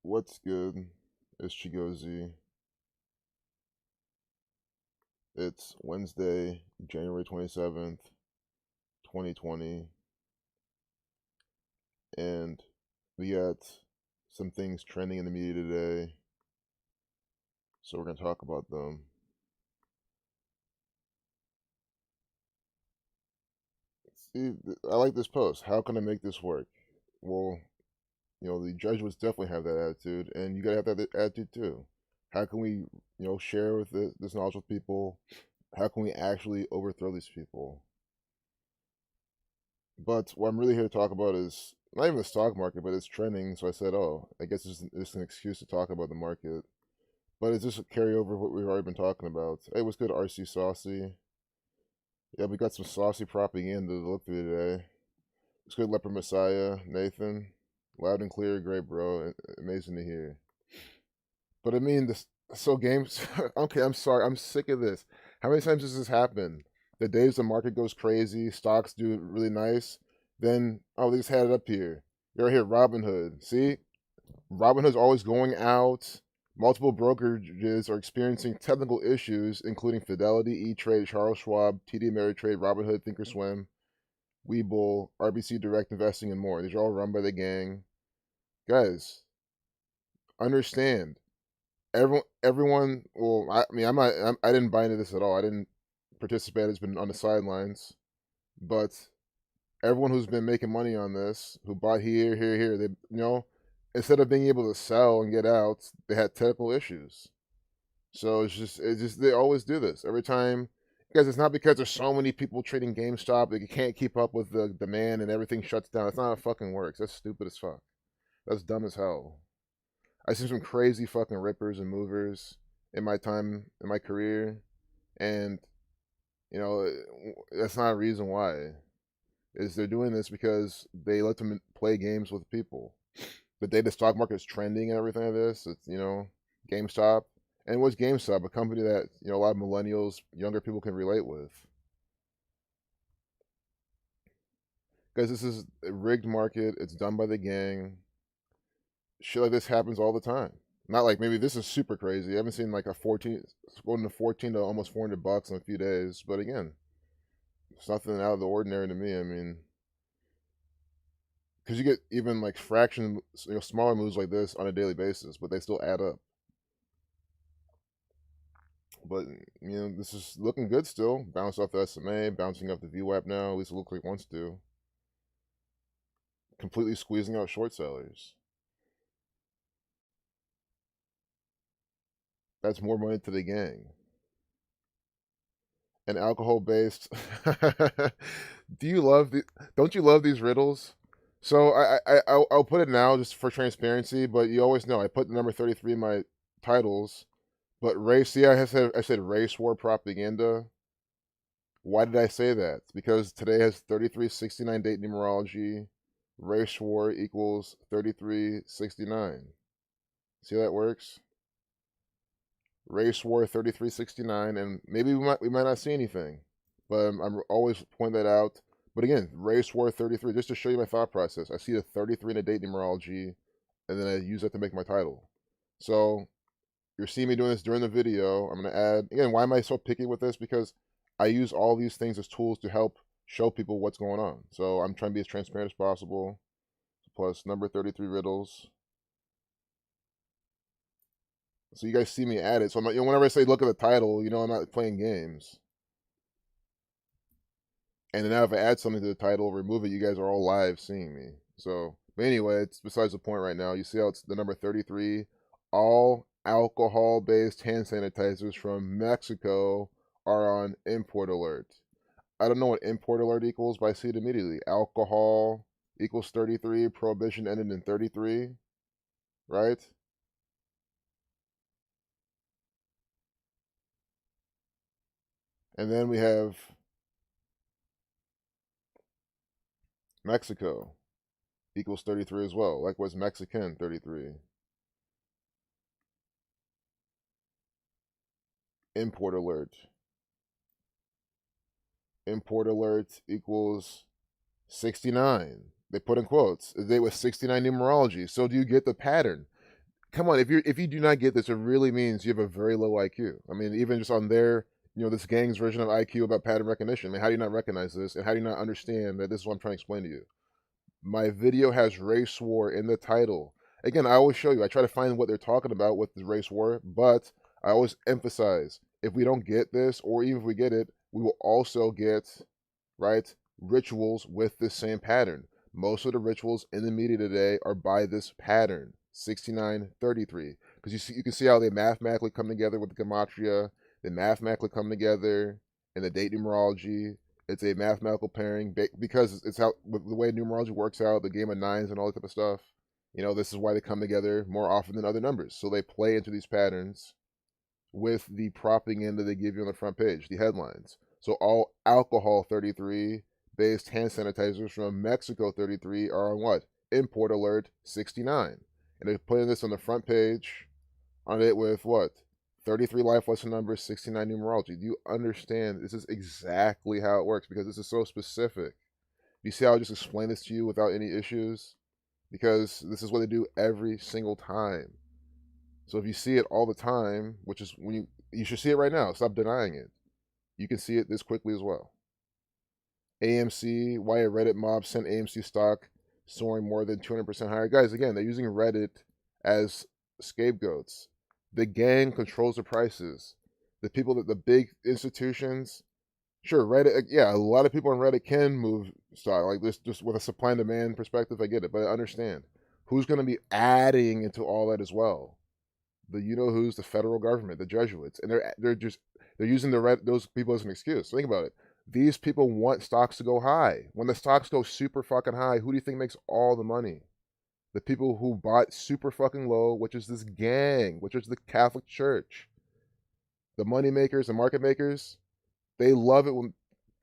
What's good? It's Chigozy. It's Wednesday, January 27th, 2020, and we got some things trending in the media today, so we're going to talk about them. See, I like this post. How can I make this work? Well, the Jesuits definitely have that attitude, and you got to have that attitude too. How can we, share with this knowledge with people? How can we actually overthrow these people? But what I'm really here to talk about is not even the stock market, but it's trending. So I said, oh, I guess it's an excuse to talk about the market. But it's just a carryover of what we've already been talking about. Hey, what's good, RC Saucy? Yeah, we got some saucy propaganda to look through today. It's good, Leper Messiah, Nathan. Loud and clear, great, bro. Amazing to hear. But I mean, this so games. Okay, I'm sorry. I'm sick of this. How many times does this happen? The days the market goes crazy, stocks do really nice. Then, oh, they just had it up here. You're right here, Robinhood. See, Robinhood's always going out. Multiple brokerages are experiencing technical issues, including Fidelity, E-Trade, Charles Schwab, TD Ameritrade, Robinhood, Thinkorswim, Webull, RBC Direct Investing, and more. These are all run by the gang. Guys, understand. Everyone. Well, I mean, I didn't buy into this at all. I didn't participate. It's been on the sidelines, but everyone who's been making money on this, who bought here, they instead of being able to sell and get out, they had technical issues. So it's just they always do this every time. Guys, it's not because there's so many people trading GameStop that you can't keep up with the demand and everything shuts down. That's not how it fucking works. That's stupid as fuck. That's dumb as hell. I've seen some crazy fucking rippers and movers in my time in my career, and you know that's not a reason why. Is they're doing this because they let them play games with people. The day the stock market is trending and everything like this, it's GameStop. And what's GameStop? A company that a lot of millennials, younger people can relate with. Because this is a rigged market. It's done by the gang. Shit like this happens all the time. Not like maybe this is super crazy. I haven't seen like a 14 going to 14 to almost $400 in a few days. But again, it's nothing out of the ordinary to me. I mean, because you get even like fraction, smaller moves like this on a daily basis, but they still add up. But this is looking good still. Bounced off the SMA, bouncing off the VWAP now. At least it looks like it wants to. Completely squeezing out short sellers. That's more money to the gang. And alcohol based. Do you love the? Don't you love these riddles? So I'll put it now just for transparency. But you always know I put the number 33 in my titles. But race. See, I said race war propaganda. Why did I say that? Because today has 3369 date numerology. Race war equals 3369. See how that works? Race war 3369, and maybe we might not see anything, but I'm always point that out. But again, race war 33, just to show you my thought process. I see the 33 in a date numerology, and then I use that to make my title. So you're seeing me doing this during the video. I'm gonna add again. Why am I so picky with this? Because I use all these things as tools to help show people what's going on. So I'm trying to be as transparent as possible. Plus number 33 riddles. So you guys see me add it. So I'm not, whenever I say look at the title, I'm not playing games. And then now if I add something to the title, remove it, you guys are all live seeing me. So, but anyway, it's besides the point right now. You see how it's the number 33. All alcohol-based hand sanitizers from Mexico are on import alert. I don't know what import alert equals, but I see it immediately. Alcohol equals 33. Prohibition ended in 33, right? And then we have Mexico equals 33 as well. Likewise, Mexican 33. Import alert. Import alert equals 69. They put in quotes. They was 69 numerology. So do you get the pattern? come on, if you do not get this, it really means you have a very low IQ. I mean, even just on their, this gang's version of IQ about pattern recognition. I mean, how do you not recognize this, and how do you not understand that this is what I'm trying to explain to you? My video has race war in the title. Again, I always show you. I try to find what they're talking about with the race war, but I always emphasize, if we don't get this, or even if we get it, we will also get, right, rituals with this same pattern. Most of the rituals in the media today are by this pattern, 6933. Because you can see how they mathematically come together with the gematria, they mathematically come together in the date numerology. It's a mathematical pairing because it's how the way numerology works out, the game of nines and all that type of stuff. This is why they come together more often than other numbers. So they play into these patterns with the propaganda they give you on the front page, the headlines. So all alcohol 33 based hand sanitizers from Mexico 33 are on what? Import alert 69. And they're putting this on the front page on it with what? 33 life lesson numbers, 69 numerology. Do you understand? This is exactly how it works because this is so specific. You see how I just explained this to you without any issues? Because this is what they do every single time. So if you see it all the time, which is when you should see it right now, stop denying it. You can see it this quickly as well. AMC, why a Reddit mob sent AMC stock soaring more than 200% higher. Guys, again, they're using Reddit as scapegoats. The gang controls the prices. The people that the big institutions, sure, Reddit, yeah, a lot of people on Reddit can move stock like this, just with a supply and demand perspective. I get it, but I understand who's going to be adding into all that as well. The who's, the federal government, the Jesuits, and they're using those people as an excuse. Think about it. These people want stocks to go high. When the stocks go super fucking high, who do you think makes all the money? The people who bought super fucking low, which is this gang, which is the Catholic Church. The money makers, the market makers, they love it when,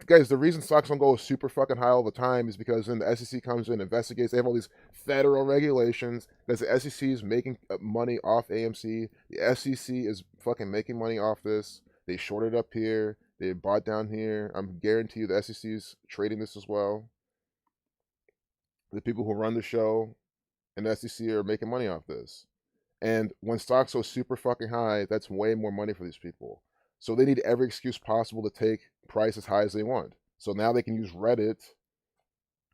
guys, the reason stocks don't go super fucking high all the time is because then the SEC comes in, investigates, they have all these federal regulations, because the SEC is making money off AMC, the SEC is fucking making money off this, they shorted up here, they bought down here, I'm guarantee you the SEC is trading this as well. The people who run the show and the SEC are making money off this. And when stocks go super fucking high, that's way more money for these people. So they need every excuse possible to take price as high as they want. So now they can use Reddit,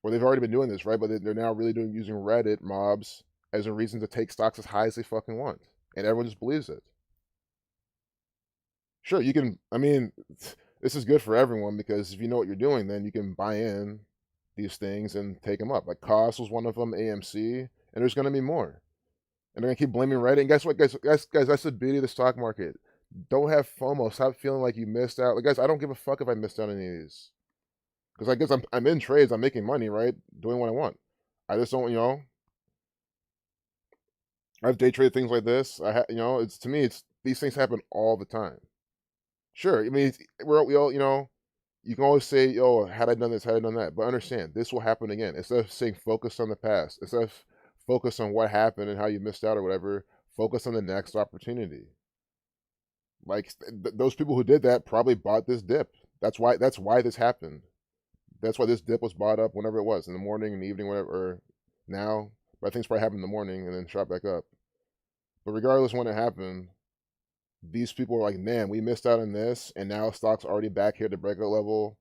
or they've already been doing this, right? But they're now really using Reddit mobs as a reason to take stocks as high as they fucking want. And everyone just believes it. Sure, you can, I mean, this is good for everyone because if you know what you're doing, then you can buy in these things and take them up. Like Cost was one of them, AMC, and there's going to be more. And they're going to keep blaming Reddit. And guess what, guys, that's the beauty of the stock market. Don't have FOMO. Stop feeling like you missed out. Like, guys, I don't give a fuck if I missed out on any of these. Because I guess I'm in trades. I'm making money, right? Doing what I want. I just don't, I've day traded things like this. It's, to me, it's, these things happen all the time. Sure. I mean, we all, you can always say, "Oh, had I done this, had I done that," but understand this will happen again. Instead of saying focus on the past, instead of focus on what happened and how you missed out or whatever, focus on the next opportunity. Like those people who did that probably bought this dip. That's why this happened. That's why this dip was bought up whenever it was, in the morning, in the evening, whatever, or now. But I think it's probably happened in the morning and then shot back up. But regardless when it happened, these people are like, man, we missed out on this, and now stock's already back here at the breakout level.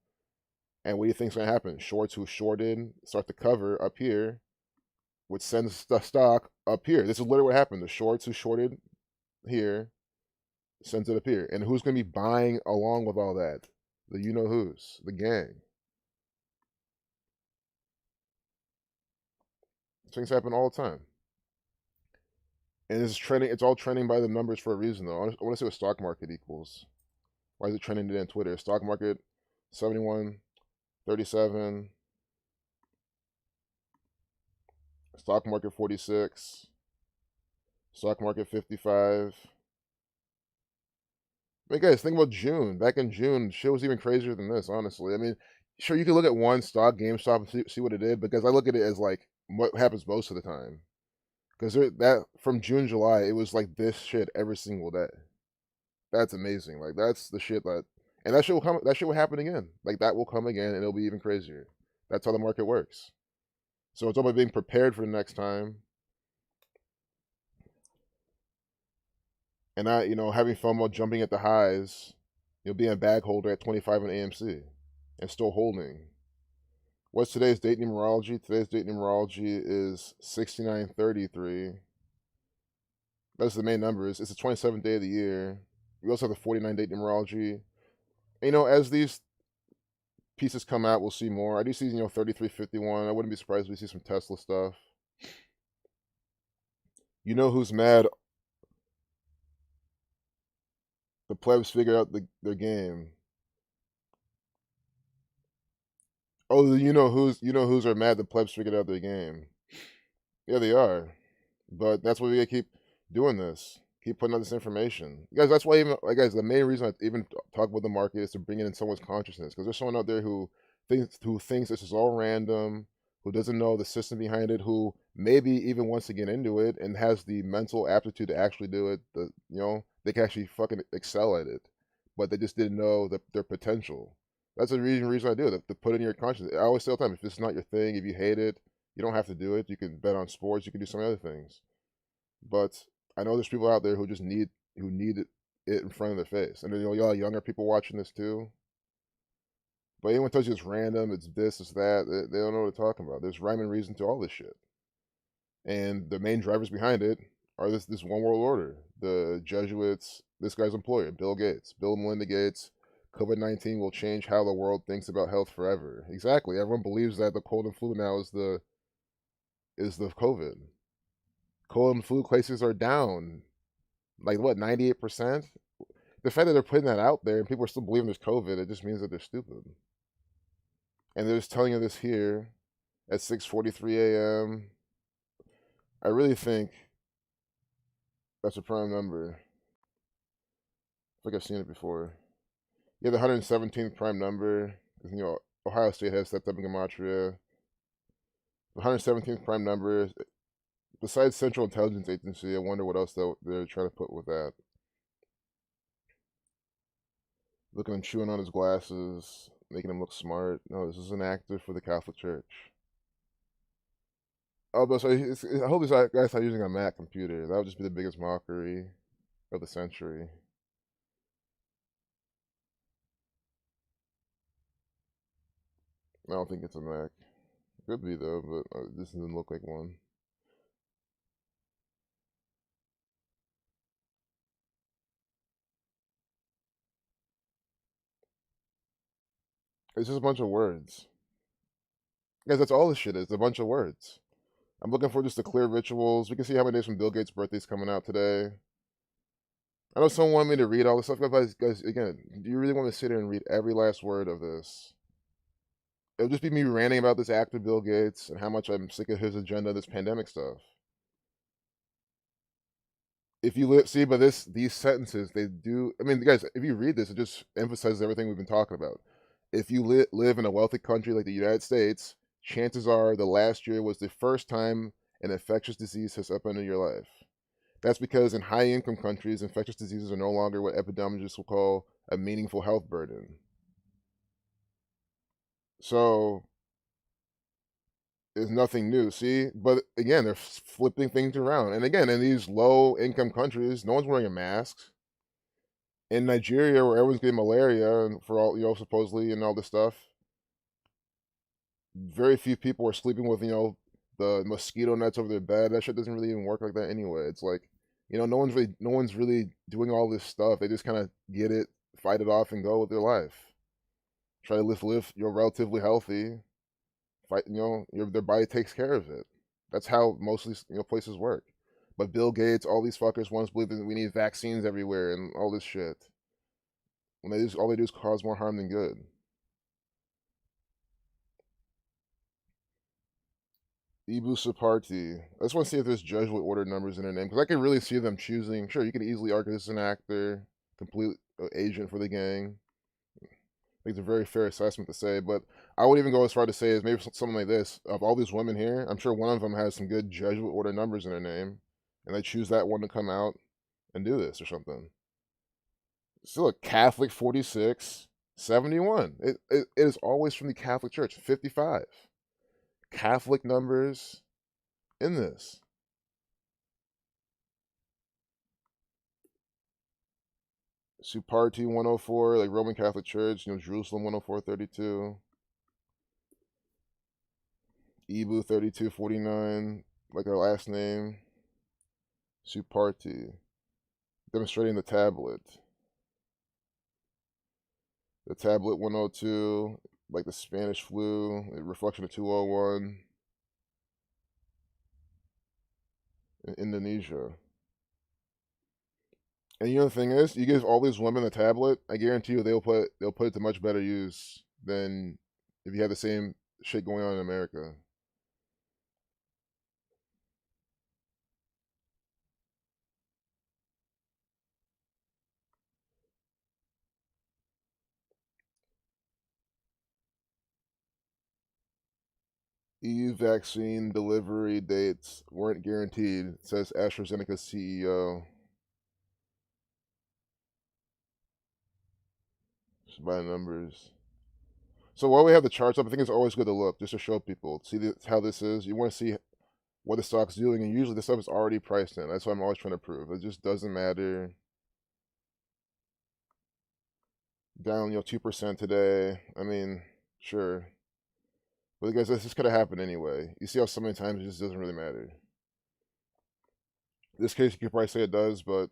And what do you think's gonna happen? Shorts who shorted start to cover up here, which sends the stock up here. This is literally what happened. The shorts who shorted here sends it up here. And who's gonna be buying along with all that? The you-know-who's, the gang. Things happen all the time. And it's trending. It's all trending by the numbers for a reason, though. I want to see what stock market equals. Why is it trending today on Twitter? Stock market 71.37. Stock market 46. Stock market 55. I mean, guys, think about June. Back in June, shit was even crazier than this, honestly. I mean, sure, you can look at one stock, GameStop, and see what it did, because I look at it as like what happens most of the time. Because that from June, July, it was like this shit every single day. That's amazing. Like that's the shit and that shit will come. That shit will happen again. Like that will come again, and it'll be even crazier. That's how the market works. So it's all about being prepared for the next time. And having FOMO, jumping at the highs, being a bag holder at 25 on AMC and still holding. What's today's date numerology? Today's date numerology is 6933. That's the main numbers. It's the 27th day of the year. We also have the 49 date numerology. And, as these pieces come out, we'll see more. I do see, 3351. I wouldn't be surprised if we see some Tesla stuff. You know who's mad? The plebs figured out their game. Oh, who's are mad the plebs figured out their game. Yeah, they are. But that's why we gotta keep doing this. Keep putting out this information. Guys, that's why guys, the main reason I even talk about the market is to bring it in someone's consciousness. Because there's someone out there who thinks this is all random, who doesn't know the system behind it, who maybe even wants to get into it and has the mental aptitude to actually do it. They can actually fucking excel at it. But they just didn't know their potential. That's the reason I do it, to put it in your consciousness. I always say all the time, if it's not your thing, if you hate it, you don't have to do it. You can bet on sports. You can do some other things. But I know there's people out there who just need it in front of their face. And then y'all younger people watching this too. But anyone tells you it's random, it's this, it's that, they don't know what they're talking about. There's rhyme and reason to all this shit. And the main drivers behind it are this one world order. The Jesuits, this guy's employer, Bill Gates, Bill and Melinda Gates. COVID-19 will change how the world thinks about health forever. Exactly. Everyone believes that the cold and flu now is the COVID. Cold and flu cases are down, like what, 98%? The fact that they're putting that out there and people are still believing there's COVID, it just means that they're stupid. And they're just telling you this here at 6:43 a.m. I really think that's a prime number. I think I've seen it before. Yeah, the 117th prime number. Ohio State has stepped up in gematria. The 117th prime number. Besides Central Intelligence Agency, I wonder what else they're trying to put with that. Looking and chewing on his glasses, making him look smart. No, this is an actor for the Catholic Church. Oh, but so I hope this guy's not using a Mac computer. That would just be the biggest mockery of the century. I don't think it's a Mac. Could be though, but this doesn't look like one. It's just a bunch of words. Guys, that's all this shit is. A bunch of words. I'm looking for just the clear rituals. We can see how many days from Bill Gates' birthday's coming out today. I know someone wanted me to read all this stuff. Guys, again, do you really want to sit here and read every last word of this? It'll just be me ranting about this actor Bill Gates and how much I'm sick of his agenda, this pandemic stuff. If you see, but these sentences, they do. I mean, guys, if you read this, it just emphasizes everything we've been talking about. If you live in a wealthy country like the United States, chances are the last year was the first time an infectious disease has upended your life. That's because in high-income countries, infectious diseases are no longer what epidemiologists will call a meaningful health burden. So it's nothing new. See, but again, they're flipping things around. And again, in these low-income countries, no one's wearing a mask. In Nigeria, where everyone's getting malaria and for all supposedly and all this stuff, very few people are sleeping with the mosquito nets over their bed. That shit doesn't really even work like that anyway. It's like no one's really doing all this stuff. They just kind of get it, fight it off, and go with their life. Try to live relatively healthy. Fight their body takes care of it. That's how mostly places work. But Bill Gates, all these fuckers once believed that we need vaccines everywhere and all this shit. When all they do is cause more harm than good. Ibu Saparti. I just want to see if there's Jesuit order numbers in her name because I can really see them choosing. Sure, you can easily argue this is an actor, complete agent for the gang. I think it's a very fair assessment to say, but I would even go as far to say is maybe something like this. Of all these women here, I'm sure one of them has some good Jesuit order numbers in her name, and they choose that one to come out and do this or something. Still a Catholic 46, 71. It is always from the Catholic Church, 55. Catholic numbers in this. Suparti 104, like Roman Catholic Church, Jerusalem 104.32. Ibu 32.49, like our last name. Suparti. Demonstrating the tablet. The tablet 102, like the Spanish flu, reflection of 201. In Indonesia. And the thing is, you give all these women a tablet, I guarantee you they'll put it to much better use than if you had the same shit going on in America. EU vaccine delivery dates weren't guaranteed, says AstraZeneca CEO. Just by numbers. So while we have the charts up, I think it's always good to look just to show people, see how this is. You want to see what the stock's doing, and usually the stuff is already priced in. That's what I'm always trying to prove. It just doesn't matter. Down, 2% today. I mean, sure. But guys, this could have happened anyway. You see how so many times it just doesn't really matter. In this case, you could probably say it does, but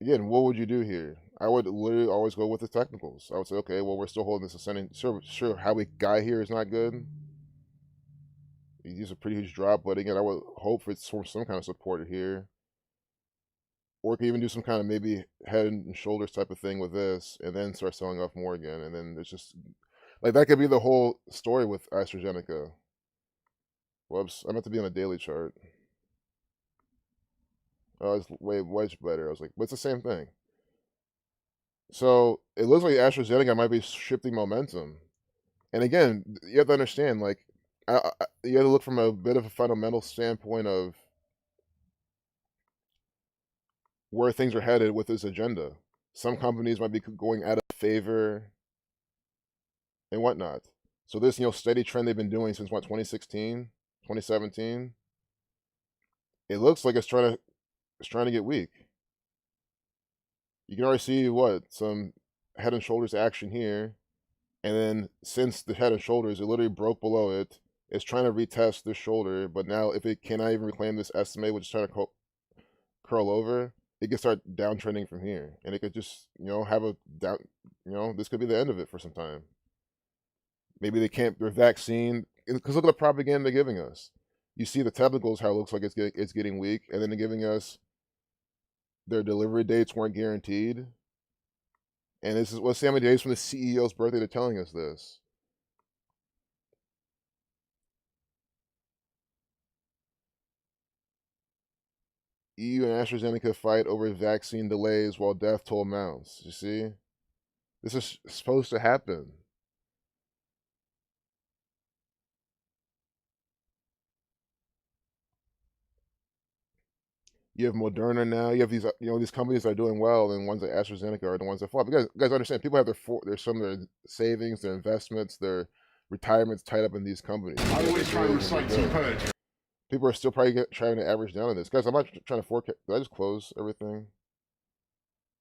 again, what would you do here? I would literally always go with the technicals. I would say, okay, well, we're still holding this ascending. Sure, how we got here is not good. These are pretty huge drop, but again, I would hope for some kind of support here. Or could even do some kind of maybe head and shoulders type of thing with this, and then start selling off more again. And then it's just like that could be the whole story with AstraZeneca. Whoops, I meant to be on a daily chart. Oh, it's way much better. I was like, but it's the same thing. So it looks like AstraZeneca might be shifting momentum. And again, you have to understand, like, you have to look from a bit of a fundamental standpoint of where things are headed with this agenda. Some companies might be going out of favor and whatnot. So this, steady trend they've been doing since what, 2016, 2017, it looks like it's trying to get weak. You can already see some head and shoulders action here, and then since the head and shoulders, it literally broke below it. It's trying to retest this shoulder, but now if it cannot even reclaim this estimate, which is trying to curl over, it could start downtrending from here, and it could just have a down. This could be the end of it for some time. Maybe they can't. Their vaccine, because look at the propaganda they're giving us. You see the technicals, how it looks like it's getting weak, and then they're giving us their delivery dates weren't guaranteed. And this is, let's see how many days from the CEO's birthday they're telling us this. EU and AstraZeneca fight over vaccine delays while death toll mounts. You see? This is supposed to happen. You have Moderna now. You have these companies that are doing well, and ones like AstraZeneca are the ones that fall. But guys understand, people have some of their savings, their investments, their retirements tied up in these companies. I always try to recite some poetry. People are still probably trying to average down on this. Guys, I'm not trying to forecast. Did I just close everything?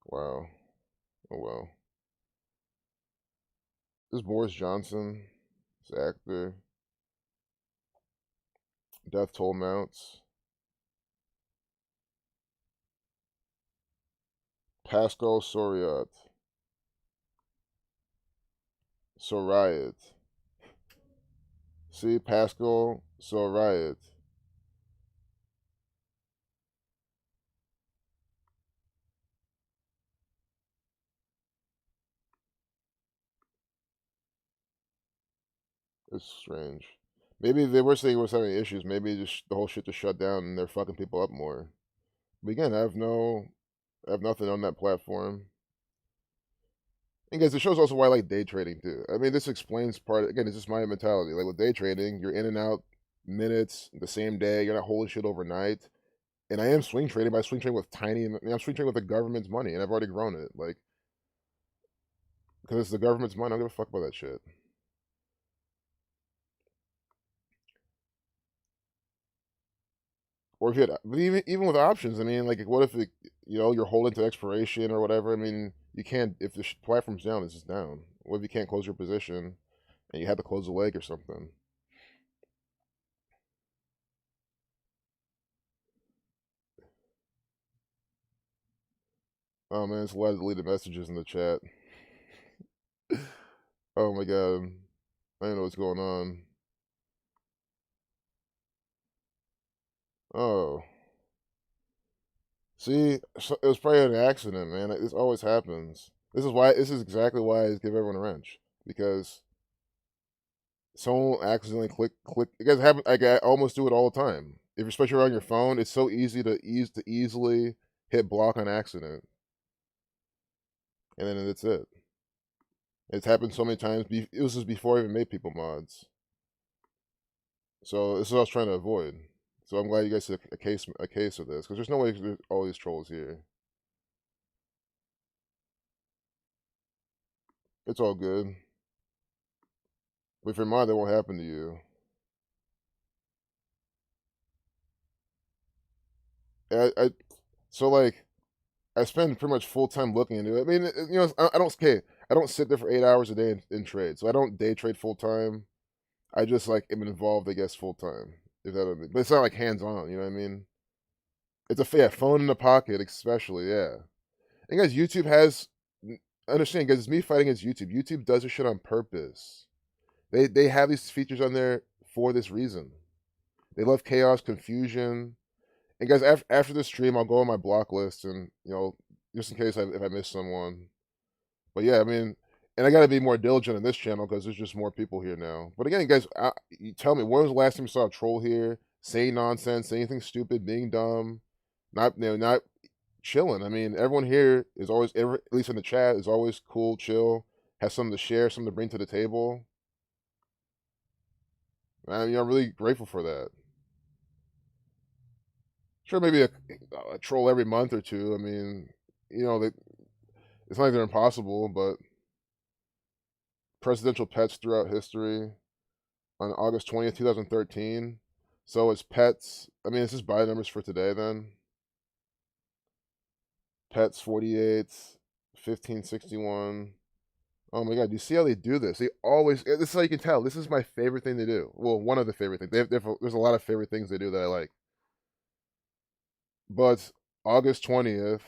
Wow. Oh, well. This is Boris Johnson. This actor. Death toll mounts. Pascal Soriot. Soriot. See, Pascal Soriot. It's strange. Maybe they were saying it was having issues. Maybe just the whole shit just shut down and they're fucking people up more. But again, I have nothing on that platform. And guys, it shows also why I like day trading too. I mean, this explains part. Again, it's just my mentality. Like with day trading, you're in and out minutes the same day. You're not holding shit overnight. And I am swing trading, but I swing trading with I'm swing trading with the government's money, and I've already grown it. Like, because it's the government's money, I don't give a fuck about that shit. Or if you had, but even with options, I mean, like, what if it, you're holding to expiration or whatever? I mean, you can't if the platform's down, it's just down. What if you can't close your position and you had to close the leg or something? Oh man, it's a lot of deleted messages in the chat. Oh my god, I don't know what's going on. Oh, see, so it was probably an accident, man. This always happens. This is why. This is exactly why I give everyone a wrench because someone will accidentally click. It guys happen. Like I almost do it all the time. If especially on your phone, it's so easy to easily hit block on accident, and then that's it. It's happened so many times. This was before I even made people mods. So this is what I was trying to avoid. So I'm glad you guys did a case of this because there's no way there's all these trolls here. It's all good. But if you're mod, that won't happen to you. I so like I spend pretty much full time looking into it. I mean, I don't okay. I don't sit there for 8 hours a day in trade, so I don't day trade full time. I just like am involved, I guess, full time. If that, but it's not like hands on. You know what I mean? It's a yeah, phone in the pocket, especially. Yeah, and guys, YouTube has. Understand, guys, it's me fighting against YouTube. YouTube does this shit on purpose. They have these features on there for this reason. They love chaos, confusion. And guys, after this stream, I'll go on my block list and just in case if I miss someone. But yeah, I mean, and I got to be more diligent on this channel because there's just more people here now. But again, guys, you tell me, when was the last time you saw a troll here saying nonsense, saying anything stupid, being dumb, not chilling? I mean, everyone here is always, at least in the chat, is always cool, chill, has something to share, something to bring to the table. And I'm really grateful for that. Sure, maybe a troll every month or two. I mean, they, it's not like they're impossible, but presidential pets throughout history on August 20th, 2013. So it's pets. I mean, this is buy numbers for today then. Pets 48, 1561. Oh my god, you see how they do this? They always, this is how you can tell. This is my favorite thing to do. Well, one of the favorite things. There's a lot of favorite things they do that I like. But August 20th,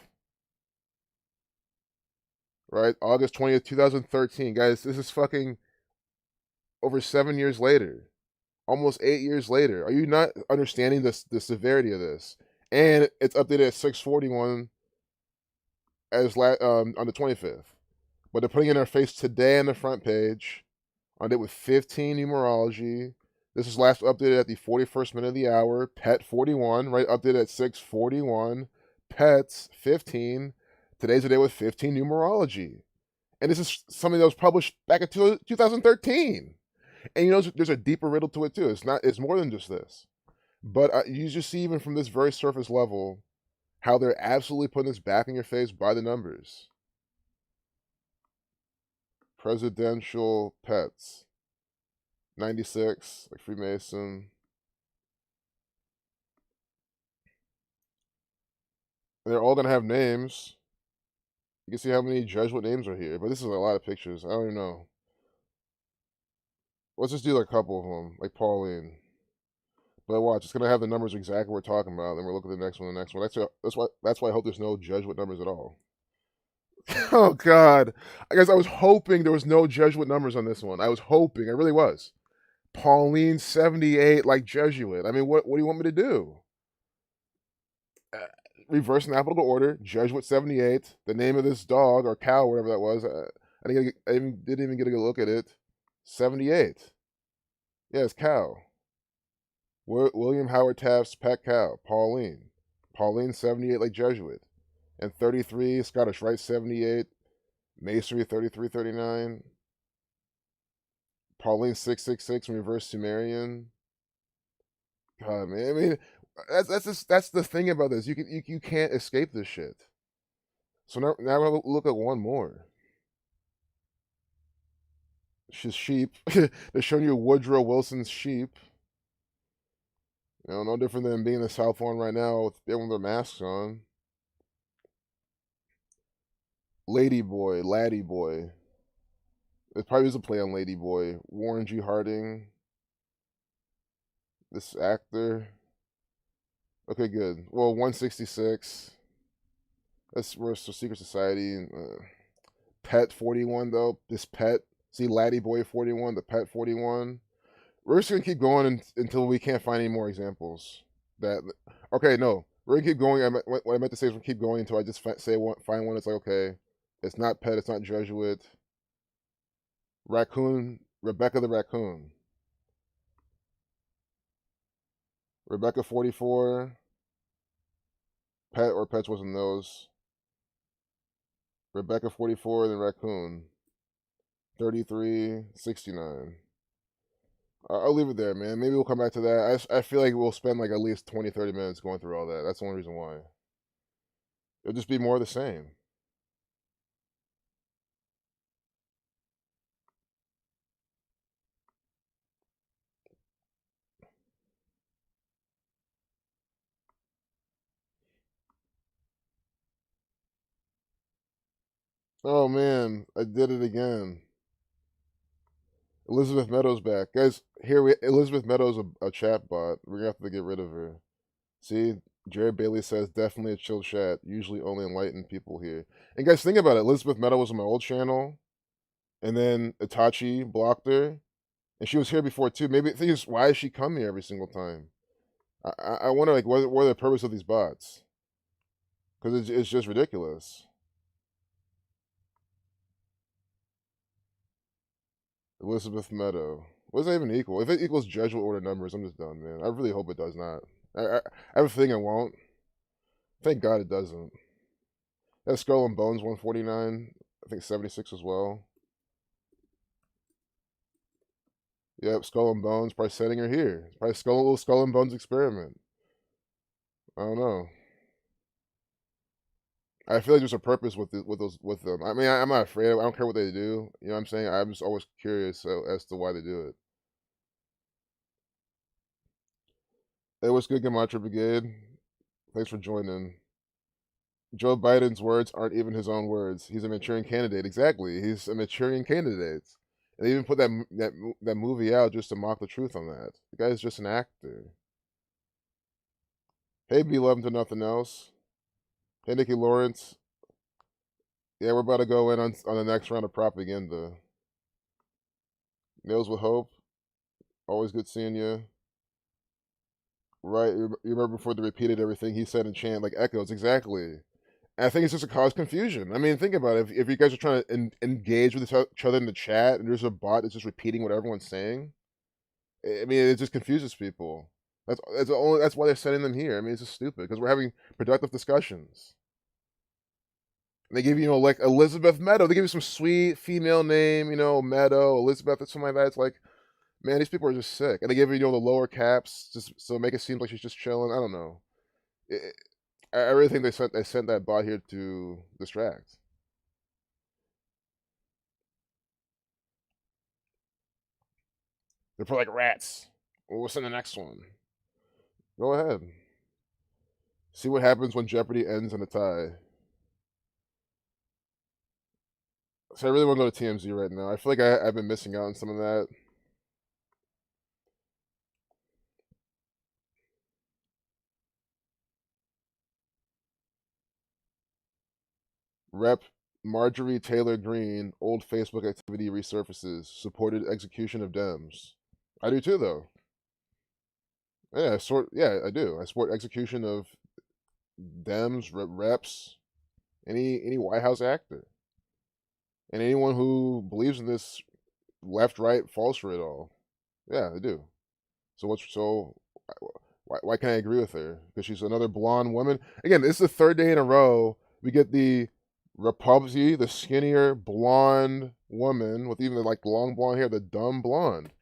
right? August 20th, 2013. Guys, this is fucking over 7 years later. Almost 8 years later. Are you not understanding the severity of this? And it's updated at 641 on the 25th. But they're putting in our face today on the front page. On it with 15 numerology. This is last updated at the 41st minute of the hour. Pet 41, right? Updated at 641. Pets 15. Today's the day with 15 numerology. And this is something that was published back in 2013. And there's a deeper riddle to it too. It's more than just this. But you just see even from this very surface level how they're absolutely putting this back in your face by the numbers. Presidential pets. 96, like Freemason. And they're all gonna have names. You can see how many Jesuit names are here, but this is a lot of pictures. I don't even know. Let's just do like a couple of them, like Pauline. But watch, it's gonna have the numbers exactly we're talking about. Then we'll look at the next one. The next one. That's why I hope there's no Jesuit numbers at all. Oh God, I guess I was hoping there was no Jesuit numbers on this one. I was hoping, I really was. Pauline 78, like Jesuit. I mean, what do you want me to do? Reverse in alphabetical order. Jesuit 78. The name of this dog or cow, whatever that was. I didn't even get a good look at it. 78. Yeah, it's cow. William Howard Taft's pet cow, Pauline. Pauline 78, like Jesuit. And 33, Scottish Rite 78. Masonry 3339. Pauline 666, reverse Sumerian. God, man. I mean, that's the thing about this. You can't escape this shit. So now we'll look at one more. She's sheep. They're showing you Woodrow Wilson's sheep. You know, no different than being in the South Lawn right now with everyone with their masks on. Lady Boy, Laddie Boy. It probably is a play on Lady Boy. Warren G. Harding. This actor. Okay, good. Well, 166. That's we're so Secret Society. Pet 41 though. This Pet. See Laddie Boy 41. The Pet 41. We're just gonna keep going until we can't find any more examples. That okay? No, we're gonna keep going. What I meant to say is we'll keep going until I just find one. It's like okay, it's not Pet. It's not Jesuit. Raccoon. Rebecca the Raccoon. Rebecca 44. Pet or Pets wasn't those. Rebecca 44, then Raccoon 3369. I'll leave it there, man. Maybe we'll come back to that. I feel like we'll spend like at least 20, 30 minutes going through all that. That's the only reason why. It'll just be more of the same. Oh man, I did it again. Elizabeth Meadows back. Guys, Elizabeth Meadows a chat bot. We're gonna have to get rid of her. See, Jared Bailey says definitely a chill chat. Usually only enlightened people here. And guys, think about it. Elizabeth Meadows was on my old channel, and then Itachi blocked her, and she was here before too. Maybe the thing is, why does she come here every single time? I wonder, like, what are the purpose of these bots? Because it's just ridiculous. Elizabeth Meadow. What does that even equal? If it equals Jesuit order numbers, I'm just done, man. I really hope it does not. I have a feeling it won't. Thank God it doesn't. That's Skull and Bones 149. I think 76 as well. Yep, Skull and Bones. Probably sending her here. Probably little Skull and Bones experiment. I don't know. I feel like there's a purpose with them. I mean, I'm not afraid. I don't care what they do. You know what I'm saying? I'm just always curious as to why they do it. Hey, what's good, Gamatra Brigade? Thanks for joining. Joe Biden's words aren't even his own words. He's a maturing candidate. Exactly. He's a maturing candidate. And they even put that movie out just to mock the truth on that. The guy's just an actor. Hey, beloved to nothing else. Hey, Nikki Lawrence. Yeah, we're about to go in on the next round of propaganda. Nails with Hope. Always good seeing you. Right, you remember before they repeated everything he said in chant, like echoes, exactly. And I think it's just to cause confusion. I mean, think about it. If you guys are trying to engage with each other in the chat, and there's a bot that's just repeating what everyone's saying, I mean, it just confuses people. That's why they're sending them here. I mean, it's just stupid because we're having productive discussions. And they give you, like Elizabeth Meadow. They give you some sweet female name, Meadow, Elizabeth, or something like that. It's like, man, these people are just sick. And they give you, the lower caps just so make it seem like she's just chilling. I don't know. I really think they sent that bot here to distract. They're probably like rats. Well, what's in the next one? Go ahead. See what happens when Jeopardy ends in a tie. So I really want to go to TMZ right now. I feel like I've been missing out on some of that. Rep Marjorie Taylor Greene, old Facebook activity resurfaces, supported execution of Dems. I do too, though. Yeah, I do. I support execution of Dems, reps, any White House actor, and anyone who believes in this left, right, false all. Yeah, I do. Why can't I agree with her? Because she's another blonde woman. Again, this is the third day in a row we get the Republican, the skinnier blonde woman with even like long blonde hair, the dumb blonde.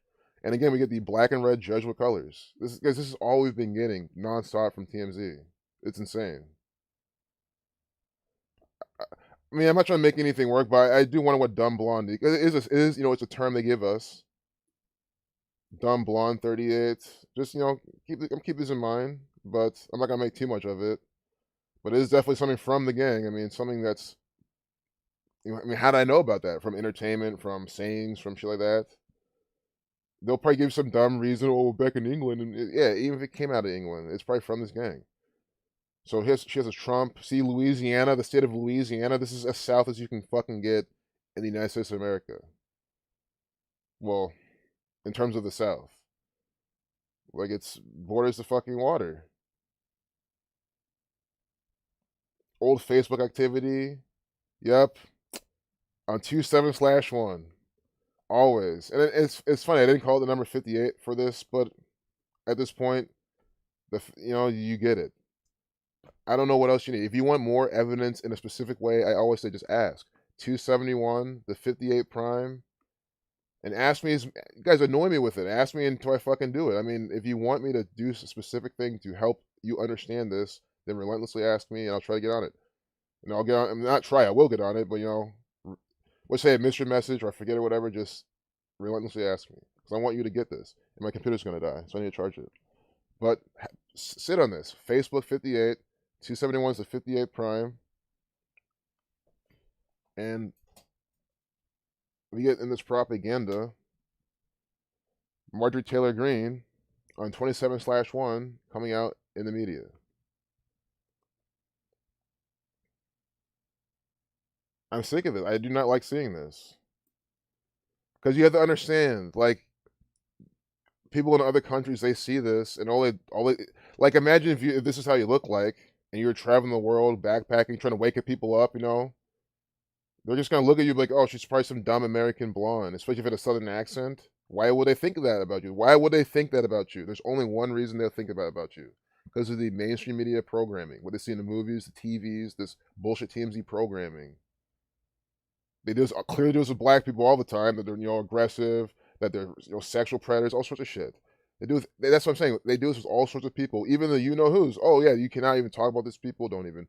And again, we get the black and red Jesuit colors. This is all we've been getting nonstop from TMZ. It's insane. I mean, I'm not trying to make anything work, but I do wonder what dumb blonde is. It is, it's a term they give us. Dumb blonde 38. Just, keep this in mind, but I'm not gonna make too much of it. But it is definitely something from the gang. I mean, something that's, I mean, how did I know about that? From entertainment, from sayings, from shit like that. They'll probably give some dumb reason. Oh, back in England, and yeah, even if it came out of England, it's probably from this gang. So she has a Trump. See, Louisiana, the state of Louisiana. This is as south as you can fucking get in the United States of America. Well, in terms of the South, like it's borders the fucking water. Old Facebook activity. Yep, on 27/1. Always, and it's funny. I didn't call it the number 58 for this, but at this point, you get it. I don't know what else you need. If you want more evidence in a specific way, I always say just ask. 271, the 58 prime, and ask me. You guys annoy me with it. Ask me until I fucking do it. I mean, if you want me to do a specific thing to help you understand this, then relentlessly ask me, and I'll try to get on it. And I'll get on. I'm not try. I will get on it, but let's say I miss your message or I forget or whatever. Just relentlessly ask me because I want you to get this. And my computer's gonna die, so I need to charge it. But sit on this. Facebook 58. 271 is the 58 prime. And we get in this propaganda. Marjorie Taylor Greene on 27/1 coming out in the media. I'm sick of it. I do not like seeing this. Because you have to understand, like, people in other countries, they see this and like, imagine if this is how you look like and you're traveling the world, backpacking, trying to wake people up, they're just gonna look at you like, oh, she's probably some dumb American blonde, especially if it had a southern accent. Why would they think that about you? Why would they think that about you? There's only one reason they'll think about you. Because of the mainstream media programming, what they see in the movies, the TVs, this bullshit TMZ programming. They do this, clearly do this with black people all the time, that they're, aggressive, that they're, sexual predators, all sorts of shit. That's what I'm saying. They do this with all sorts of people, even the you-know-who's. Oh, yeah, you cannot even talk about these people, don't even,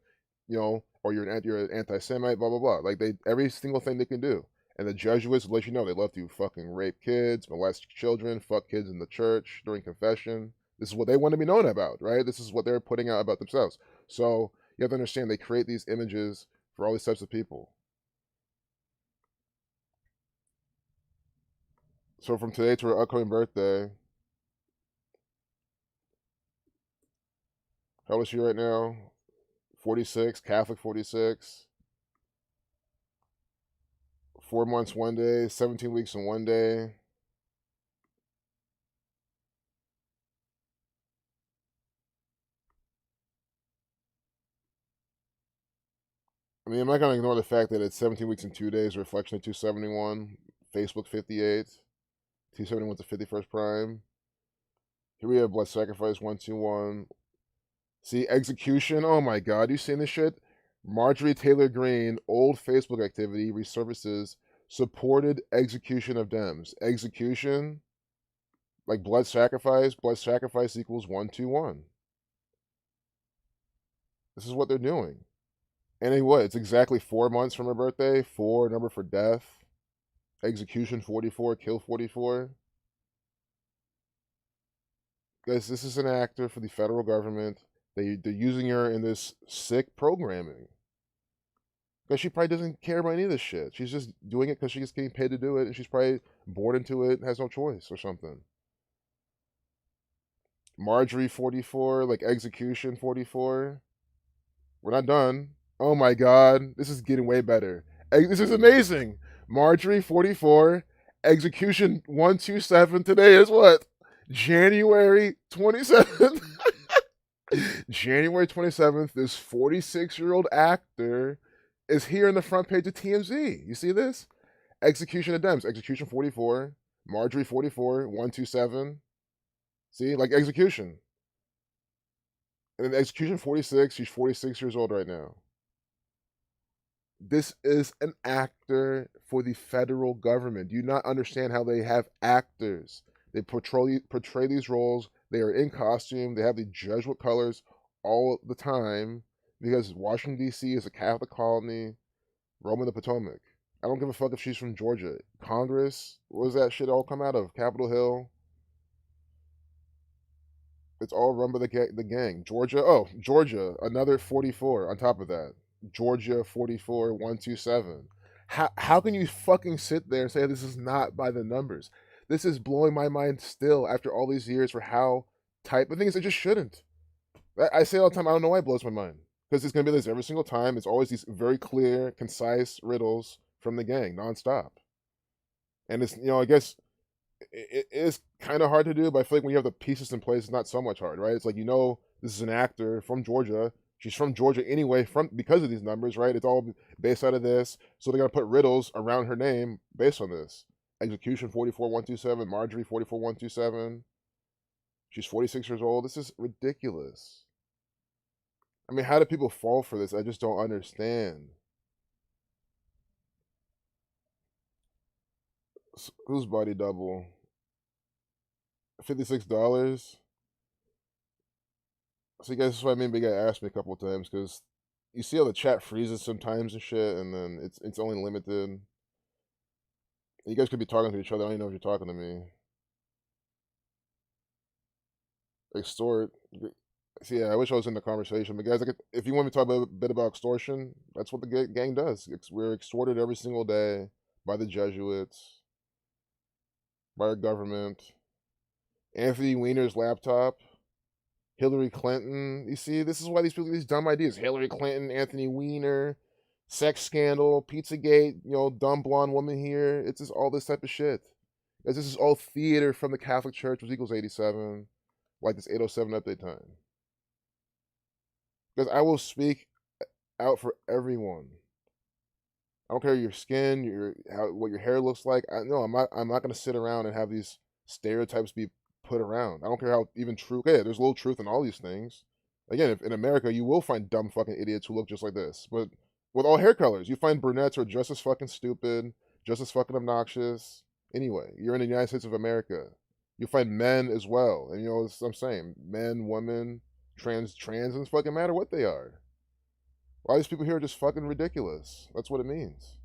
or you're an anti-Semite, blah, blah, blah. Like, every single thing they can do. And the Jesuits let you know they love to fucking rape kids, molest children, fuck kids in the church during confession. This is what they want to be known about, right? This is what they're putting out about themselves. So you have to understand they create these images for all these types of people. So from today to her upcoming birthday, how old is she right now? 46, Catholic 46. 4 months one day, 17 weeks in one day. I mean, I'm not going to ignore the fact that it's 17 weeks and 2 days, a reflection of 271. Facebook 58. 271 to 51st prime. Here we have blood sacrifice 121. See, execution. Oh my god, you seen this shit? Marjorie Taylor Greene, old Facebook activity resurfaces, supported execution of Dems. Execution, like blood sacrifice equals 121. This is what they're doing. And what? It's exactly 4 months from her birthday. 4, number for death. Execution 44, kill 44. Guys, this is an actor for the federal government. They're using her in this sick programming. Because she probably doesn't care about any of this shit. She's just doing it because she's getting paid to do it, and she's probably bored into it and has no choice or something. Marjorie 44, like execution 44. We're not done. Oh my god, this is getting way better. This is amazing. Marjorie 44, execution 127. Today is what? January 27th. January 27th, this 46-year-old actor is here in the front page of TMZ. You see this? Execution of Dems. Execution 44. Marjorie 44. 127. See? Like execution. And then execution 46. She's 46 years old right now. This is an actor for the federal government. Do you not understand how they have actors? They portray these roles. They are in costume. They have the Jesuit colors all the time because Washington, D.C. is a Catholic colony. Rome and the Potomac. I don't give a fuck if she's from Georgia. Congress, what does that shit all come out of? Capitol Hill. It's all run by the gang. Georgia, oh, Georgia, another 44 on top of that. Georgia 44 127. How can you fucking sit there and say this is not by the numbers? This is blowing my mind still after all these years for how tight. The thing is, it just shouldn't. I say all the time, I don't know why it blows my mind. Because it's going to be this every single time. It's always these very clear, concise riddles from the gang nonstop. And it's, I guess it is kind of hard to do, but I feel like when you have the pieces in place, it's not so much hard, right? It's like, this is an actor from Georgia. She's from Georgia anyway, because of these numbers, right? It's all based out of this. So they're going to put riddles around her name based on this. Execution 44 127, Marjorie 44 127. She's 46 years old. This is ridiculous. I mean, how do people fall for this? I just don't understand. Who's body double? $56. So, you guys, that's what I mean. But you gotta ask me a couple of times because you see how the chat freezes sometimes and shit, and then it's only limited. You guys could be talking to each other. I don't even know if you're talking to me. Extort. See, yeah, I wish I was in the conversation. But guys, if you want me to talk a bit about extortion, that's what the gang does. We're extorted every single day by the Jesuits, by our government. Anthony Weiner's laptop. Hillary Clinton. You see, this is why these people, these dumb ideas. Hillary Clinton, Anthony Weiner, sex scandal, Pizzagate, dumb blonde woman here. It's just all this type of shit. This is all theater from the Catholic Church, which equals 87, like this 807 update time. Because I will speak out for everyone. I don't care your skin, what your hair looks like. I'm not going to sit around and have these stereotypes be put around. I don't care how even true. Yeah, there's a little truth in all these things. Again, if in America you will find dumb fucking idiots who look just like this, but with all hair colors, you find brunettes who are just as fucking stupid, just as fucking obnoxious. Anyway, you're in the United States of America. You find men as well, and as I'm saying, men, women, trans, doesn't fucking matter what they are. All these people here are just fucking ridiculous. That's what it means.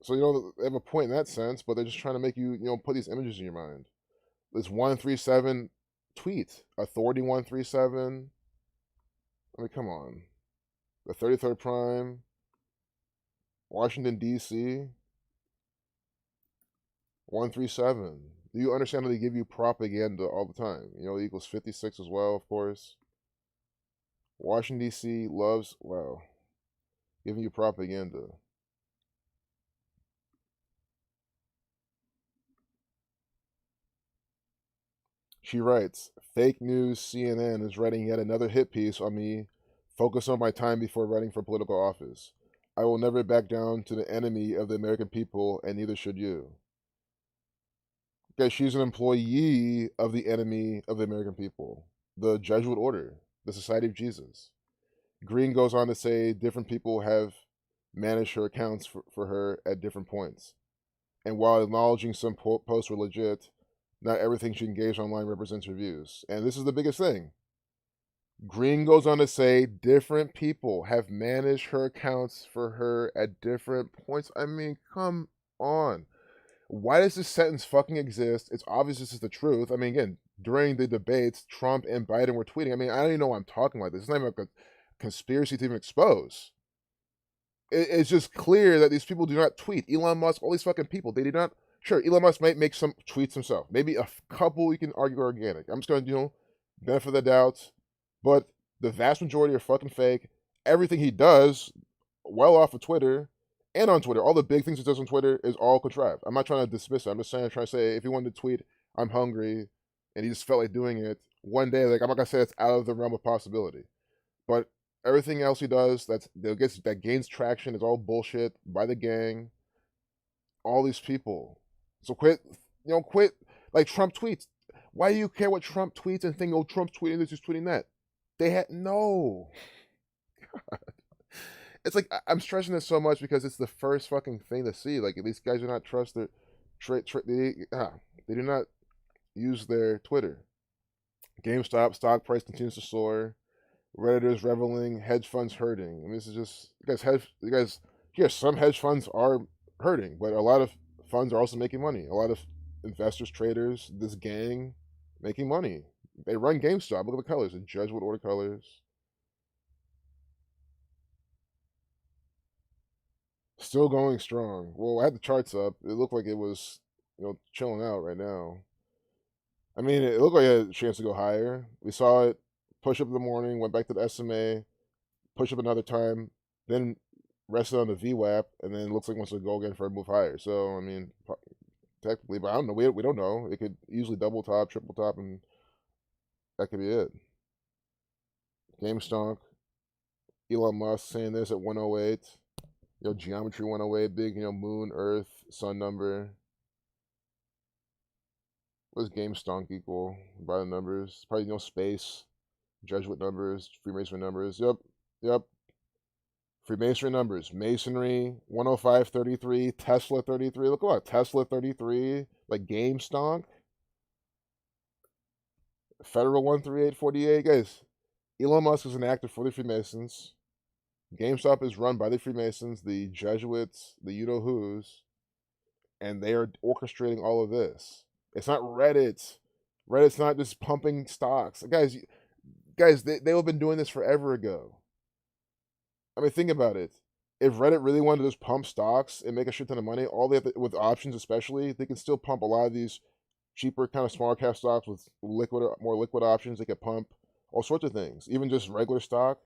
So they have a point in that sense, but they're just trying to make you put these images in your mind. This 137 tweet, Authority 137. I mean, come on. The 33rd Prime, Washington, D.C., 137. Do you understand that they give you propaganda all the time? It equals 56 as well, of course. Washington, D.C. loves, wow, giving you propaganda. She writes, fake news CNN is writing yet another hit piece on me. Focus on my time before running for political office. I will never back down to the enemy of the American people, and neither should you. Okay, she's an employee of the enemy of the American people, the Jesuit order, the Society of Jesus. Green goes on to say different people have managed her accounts for her at different points. And while acknowledging some posts were legit, not everything she engaged online represents her views. And this is the biggest thing. Green goes on to say different people have managed her accounts for her at different points. I mean, come on. Why does this sentence fucking exist? It's obvious this is the truth. I mean, again, during the debates, Trump and Biden were tweeting. I mean, I don't even know why I'm talking like this. It's not even like a conspiracy to even expose. It's just clear that these people do not tweet. Elon Musk, all these fucking people, they do not. Sure, Elon Musk might make some tweets himself. Maybe a couple you can argue are organic. I'm just going to, benefit of the doubt. But the vast majority are fucking fake. Everything he does, well off of Twitter and on Twitter, all the big things he does on Twitter is all contrived. I'm not trying to dismiss it. I'm just trying to say if he wanted to tweet, I'm hungry, and he just felt like doing it one day, like I'm not going to say it's out of the realm of possibility. But everything else he does that gains traction is all bullshit by the gang. All these people. So quit, like Trump tweets. Why do you care what Trump tweets and think, oh, Trump's tweeting this, he's tweeting that? They had no. God. It's like I'm stressing this so much because it's the first fucking thing to see. Like these guys do not trust their they do not use their Twitter. GameStop stock price continues to soar. Redditors reveling, hedge funds hurting. I mean, this is just some hedge funds are hurting, but a lot of funds are also making money. A lot of investors, traders, this gang making money. They run GameStop. Look at the colors. The Jesuit order colors. Still going strong. Well, I had the charts up. It looked like it was, chilling out right now. I mean, it looked like it had a chance to go higher. We saw it push up in the morning, went back to the SMA, push up another time, then rested on the VWAP, and then it looks like it wants to go again for a move higher. So, I mean, technically, but I don't know. We don't know. It could easily double top, triple top, and that could be it. GameStonk, Elon Musk saying this at 108. Geometry 108, big, moon, earth, sun number. What does GameStonk equal by the numbers? Probably, space, Jesuit numbers, Freemasonry numbers. Yep. Freemasonry numbers. Masonry, 105.33, Tesla 33. Look at Tesla 33, like GameStonk. Federal 138.48. Guys, Elon Musk is an actor for the Freemasons. GameStop is run by the Freemasons, the Jesuits, the you-know-whos, and they are orchestrating all of this. It's not Reddit. Reddit's not just pumping stocks. Guys, they have been doing this forever ago. I mean, think about it. If Reddit really wanted to just pump stocks and make a shit ton of money, all they have to, with options especially, they can still pump a lot of these cheaper, kind of smaller cap stocks with more liquid options. They can pump all sorts of things, even just regular stock,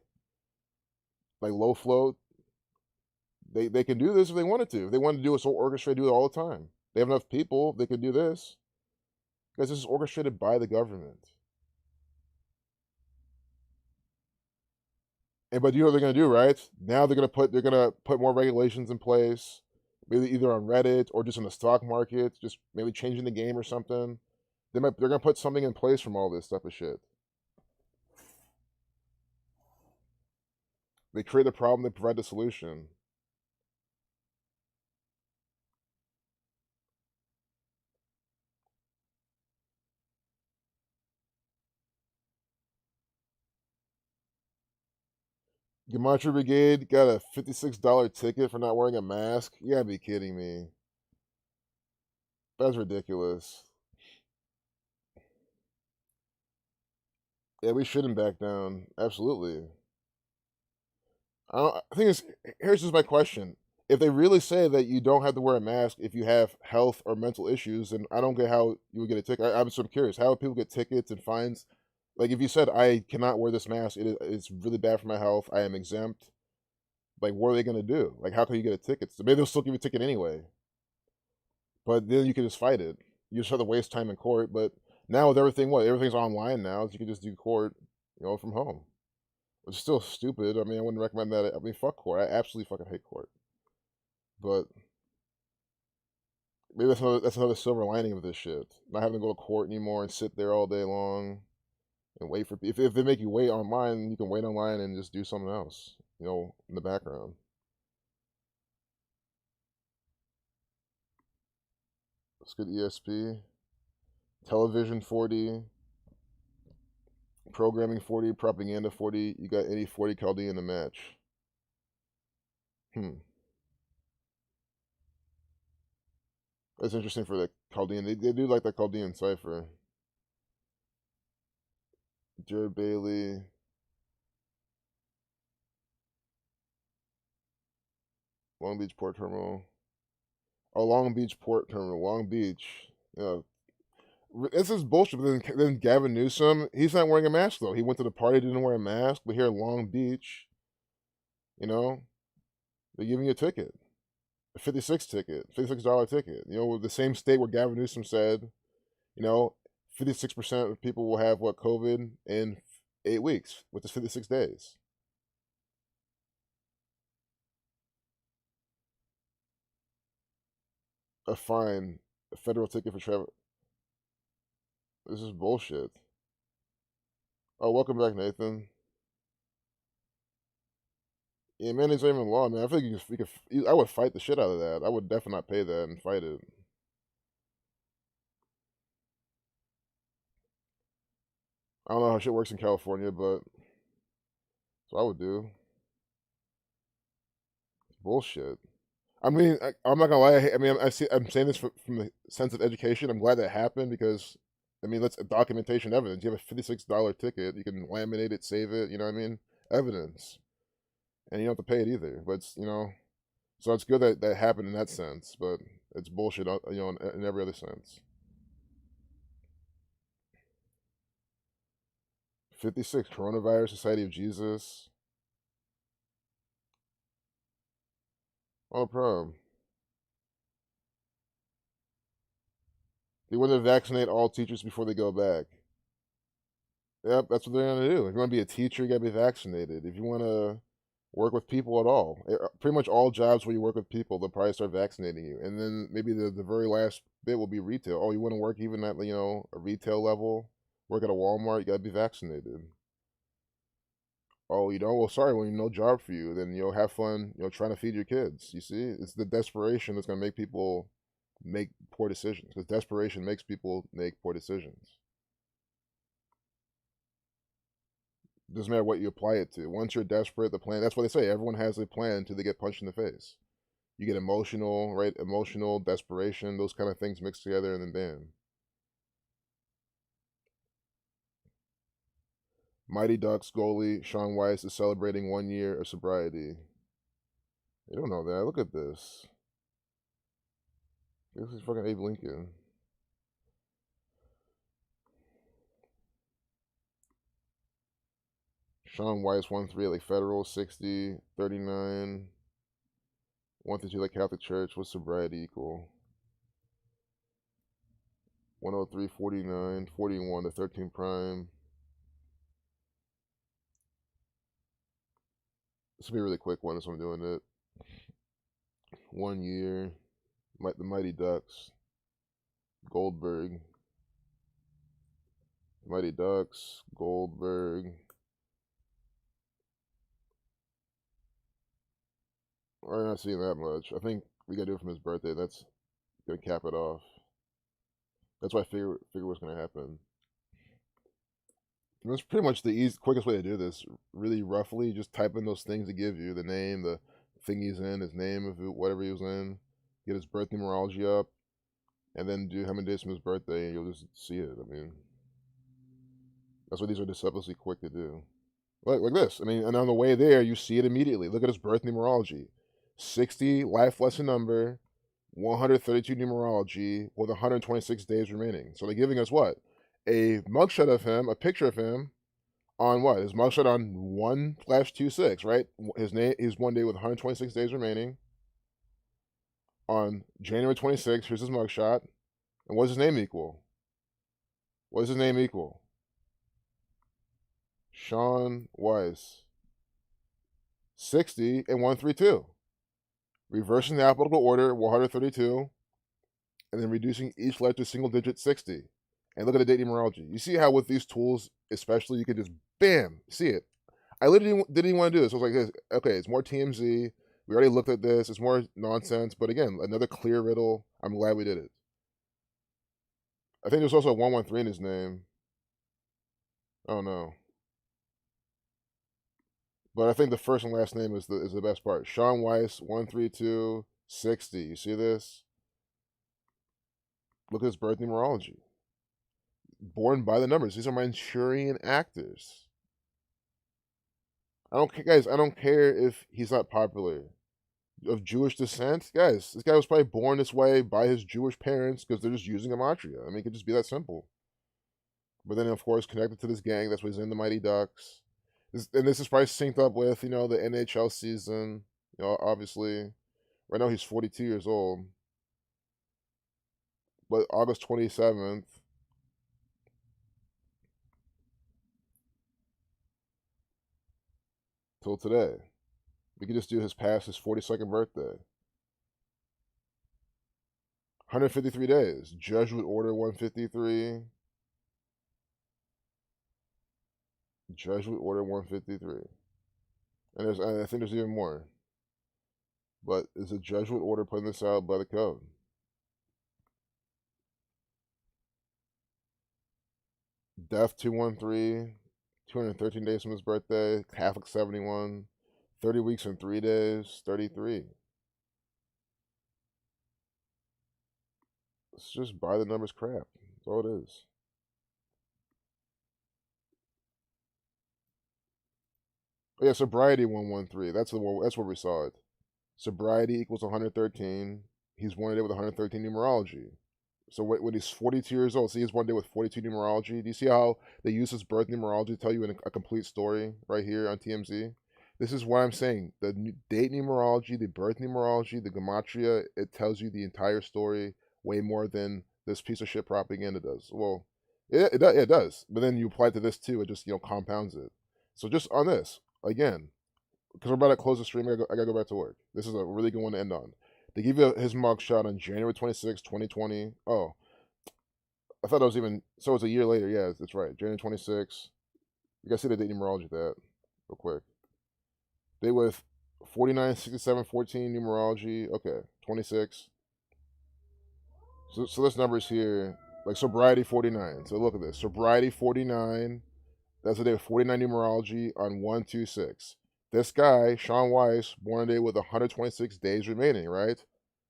like low float. They can do this if they wanted to. If they wanted to do it so orchestrated, do it all the time. They have enough people, they could do this. Because this is orchestrated by the government. But you know what they're gonna do, right? Now they're gonna put more regulations in place, maybe either on Reddit or just in the stock market, just maybe changing the game or something. They're gonna put something in place from all this type of shit. They create the problem, they provide the solution. Gematria Brigade got a $56 ticket for not wearing a mask. You gotta be kidding me. That's ridiculous. Yeah, we shouldn't back down. Absolutely. I think here's just my question. If they really say that you don't have to wear a mask if you have health or mental issues, then I don't get how you would get a ticket. I'm sort of curious. How would people get tickets and fines? Like, if you said, I cannot wear this mask, it's really bad for my health, I am exempt, like, what are they going to do? Like, how can you get a ticket? So maybe they'll still give you a ticket anyway. But then you can just fight it. You just have to waste time in court. But now with everything, everything's online now, so you can just do court, from home. Which is still stupid. I mean, I wouldn't recommend that. I mean, fuck court. I absolutely fucking hate court. But maybe that's another silver lining of this shit. Not having to go to court anymore and sit there all day long and wait for. If they make you wait online, you can wait online and just do something else, in the background. Let's get ESP. Television 40. Programming 40. Propaganda 40. You got any 40 Chaldean in the match? That's interesting for the Chaldean. They do like the Chaldean cipher. Jared Bailey. Long Beach Port Terminal. Oh, Long Beach Port Terminal. Long Beach. This is bullshit. But then Gavin Newsom, he's not wearing a mask, though. He went to the party, didn't wear a mask. But here in Long Beach, they're giving you a ticket. A $56 ticket. The same state where Gavin Newsom said, 56% of people will have COVID in 8 weeks, which is 56 days. A fine, a federal ticket for travel. This is bullshit. Oh, welcome back, Nathan. Yeah, man, it's not even law, man. I think I would fight the shit out of that. I would definitely not pay that and fight it. I don't know how shit works in California, but so I would do. Bullshit. I mean, I'm not gonna lie. I mean, I'm saying this from the sense of education. I'm glad that happened because I mean, that's documentation evidence. You have a $56 ticket. You can laminate it, save it. You know what I mean? Evidence, and you don't have to pay it either. But it's, so it's good that that happened in that sense. But it's bullshit, in every other sense. 56 Coronavirus Society of Jesus. Oh, problem. They want to vaccinate all teachers before they go back. Yep, that's what they're gonna do. If you want to be a teacher, you gotta be vaccinated. If you want to work with people at all, pretty much all jobs where you work with people, they'll probably start vaccinating you. And then maybe the very last bit will be retail. Oh, you want to work even at a retail level, work at a Walmart, you gotta be vaccinated. Oh, you don't? Well, sorry, well, no job for you. Then have fun, trying to feed your kids. You see, it's the desperation that's gonna make people make poor decisions. Because desperation makes people make poor decisions. Doesn't matter what you apply it to. Once you're desperate, the plan. That's what they say. Everyone has a plan until they get punched in the face. You get emotional, right? Emotional, desperation, those kind of things mixed together, and then bam. Mighty Ducks goalie Sean Weiss is celebrating 1 year of sobriety. They don't know that. Look at this. This is fucking Abe Lincoln. Sean Weiss 1-3 at like Federal, 60, 39, 1-2 like Catholic Church. What's sobriety equal? 103, 49, 41 to 13 prime. This will be a really quick one, so I'm doing it. 1 year. The Mighty Ducks. Goldberg. Mighty Ducks. Goldberg. I'm not seeing that much. I think we gotta do it from his birthday. That's gonna cap it off. That's why I figure what's gonna happen. And that's pretty much the quickest way to do this. Really roughly, just type in those things to give you the name, the thing he's in, his name of whatever he was in, get his birth numerology up, and then do how many days from his birthday, and you'll just see it. I mean, that's why these are deceptively quick to do. Like this. I mean, and on the way there, you see it immediately. Look at his birth numerology: 60 life lesson number, 132 numerology, with 126 days remaining. So they're giving us what? A mugshot of him, a picture of him on what? His mugshot on 1/26, right? His name is 1 day with 126 days remaining. On January 26th, here's his mugshot. And what does his name equal? What does his name equal? Sean Weiss. 60 and 132. Reversing the alphabetical order, 132, and then reducing each letter to single digit 60. And look at the date numerology. You see how with these tools, especially, you can just bam, see it. I literally didn't even want to do this. I was like, this, okay, it's more TMZ. We already looked at this. It's more nonsense. But again, another clear riddle. I'm glad we did it. I think there's also a 113 in his name. Oh no. But I think the first and last name is the best part. Sean Weiss, 132, 60. You see this? Look at his birth numerology. Born by the numbers. These are Manchurian actors. I don't care if he's not popular. Of Jewish descent, guys, this guy was probably born this way by his Jewish parents because they're just using gematria. I mean, it could just be that simple. But then, of course, connected to this gang, that's why he's in the Mighty Ducks. And this is probably synced up with, the NHL season. Obviously, right now he's 42 years old. But August 27th, till today, we could just do his 42nd birthday. 153 days. Jesuit Order 153. Jesuit Order 153. And I think there's even more. But is a Jesuit order putting this out by the code? Death 213, 213 days from his birthday. Catholic 71, 30 weeks and 3 days, 33. It's just by the numbers crap. That's all it is. Oh, yeah, sobriety 113. That's the one. That's where we saw it. Sobriety equals 113. He's one day with 113 numerology. So when he's 42 years old, see, he's one day with 42 numerology. Do you see how they use his birth numerology to tell you a complete story right here on TMZ? This is what I'm saying. The date numerology, the birth numerology, the gematria, it tells you the entire story way more than this piece of shit propaganda does. Well, it does. But then you apply it to this too. It just, compounds it. So just on this, again, because we're about to close the stream, I gotta go back to work. This is a really good one to end on. They give you his mugshot on January 26, 2020. Oh, I thought it was even, so it's a year later. Yeah, that's right. January 26. You guys see the date numerology of that real quick. They with 49, 67, 14 numerology. Okay, 26. So this number's here. Like sobriety 49. So look at this. Sobriety 49. That's the day with 49 numerology on 126. This guy, Sean Weiss, born today with 126 days remaining, right?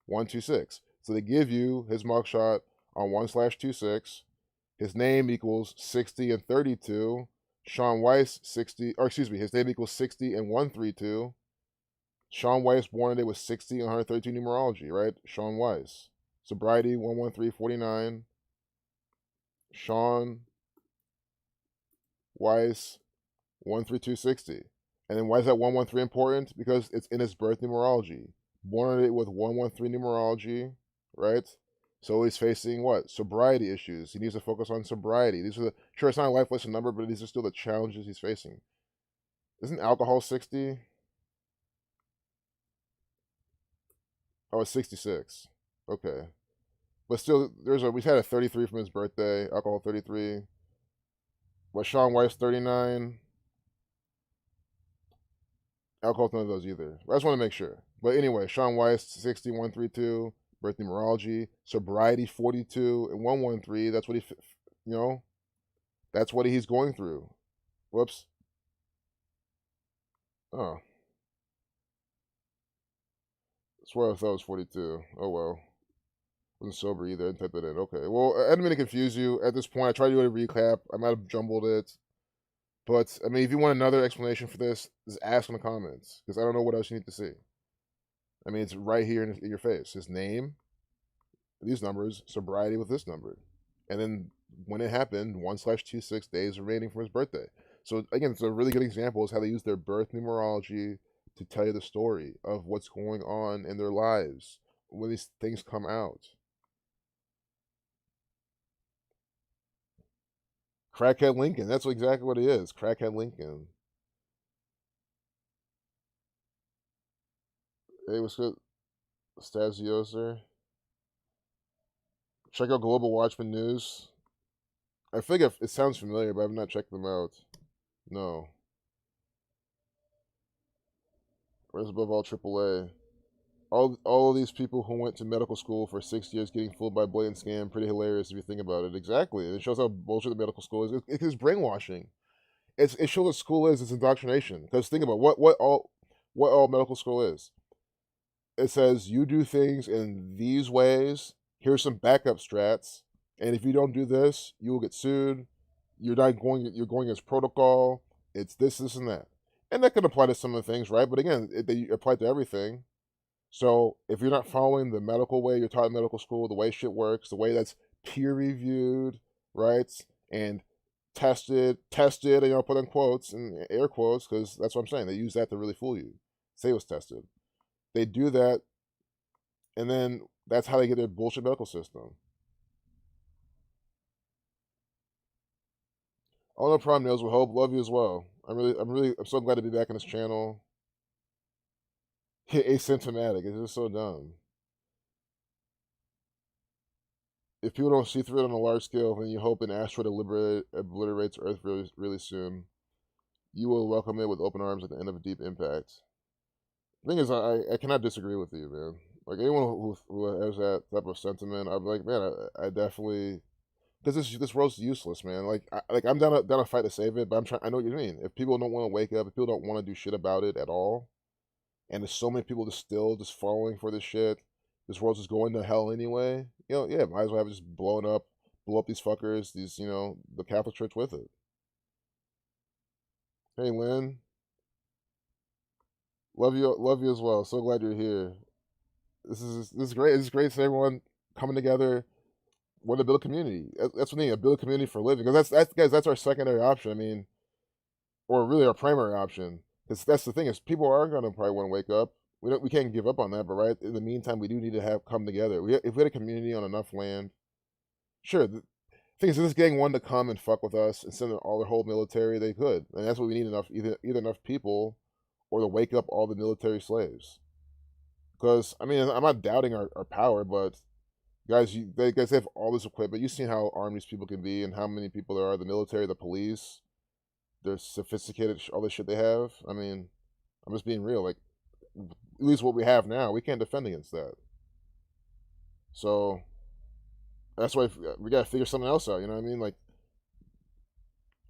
126. So they give you his mugshot on 1/26. His name equals 60 and 32. Sean Weiss 60, or excuse me, his name equals 60 and 132. Sean Weiss born today with 60 and 132 numerology, right? Sean Weiss. Sobriety 11349. Sean Weiss 13260. And then why is that 113 important? Because it's in his birth numerology. Born with 113 numerology, right? So he's facing what? Sobriety issues. He needs to focus on sobriety. These are sure, it's not a life lesson number, but these are still the challenges he's facing. Isn't alcohol 60? Oh, it's 66. Okay. But still, we've had a 33 from his birthday, alcohol 33. But Sean Weiss 39. Alcohol's none of those either. I just want to make sure. But anyway, Sean Weiss 6132, birth numerology, sobriety 42 and 113. That's what that's what he's going through. Whoops. Oh, I swear I thought it was 42. Oh well. Wasn't sober either. I didn't type that in. Okay. Well, I didn't mean to confuse you. At this point, I tried to do a recap. I might have jumbled it. But, I mean, if you want another explanation for this, just ask in the comments. Because I don't know what else you need to see. I mean, it's right here in your face. His name, these numbers, sobriety with this number. And then when it happened, 1/26 days remaining from his birthday. So again, it's a really good example is how they use their birth numerology to tell you the story of what's going on in their lives when these things come out. Crackhead Lincoln, that's exactly what he is. Crackhead Lincoln. Hey, what's good? Stasioser. Check out Global Watchman News. I feel like it sounds familiar, but I've not checked them out. No. Where's above all AAA? All of these people who went to medical school for 6 years getting fooled by a blatant scam, pretty hilarious if you think about it. Exactly. It shows how bullshit the medical school is. It's brainwashing. It shows what school is. It's indoctrination. Because think about what all medical school is. It says you do things in these ways. Here's some backup strats, and if you don't do this, you will get sued. You're not going. You're going against protocol. It's this, and that, and that can apply to some of the things, right? But again, they apply to everything. So if you're not following the medical way you're taught in medical school, the way shit works, the way that's peer reviewed, right, and tested, put in quotes and air quotes because that's what I'm saying. They use that to really fool you. Say it was tested. They do that, and then that's how they get their bullshit medical system. Oh, no problem, Nails. With hope, love you as well. I'm so glad to be back on this channel. Asymptomatic. It's just so dumb. If people don't see through it on a large scale, then you hope an asteroid obliterates Earth really, really soon. You will welcome it with open arms at the end of a deep impact. The thing is, I cannot disagree with you, man. Like anyone who has that type of sentiment, I'm like, man, I definitely because this world's useless, man. I'm down to fight to save it, but I'm trying. I know what you mean. If people don't want to wake up, if people don't want to do shit about it at all, and there's so many people just falling for this shit, this world's just going to hell anyway. Yeah, might as well have it just blow up these fuckers, the Catholic Church with it. Hey, Lynn. love you as well. So glad you're here. This is great. This is great. To everyone coming together. Want to build a community. That's what we need. Build a community for a living. Because that's guys. That's our secondary option. I mean, or really our primary option. Because that's the thing is people are going to probably want to wake up. We can't give up on that. But right in the meantime, we do need to have come together. If we had a community on enough land, sure. The thing is, if this gang wanted to come and fuck with us and send all their whole military, they could. And that's what we need enough either enough people or to wake up all the military slaves. Because I mean, I'm not doubting our power, but guys, guys have all this equipment. You've seen how armed these people can be and how many people there are. The military, the police, they're sophisticated. All the shit they have. I mean, I'm just being real. Like, at least what we have now, we can't defend against that. So that's why we gotta figure something else out. You know what I mean? Like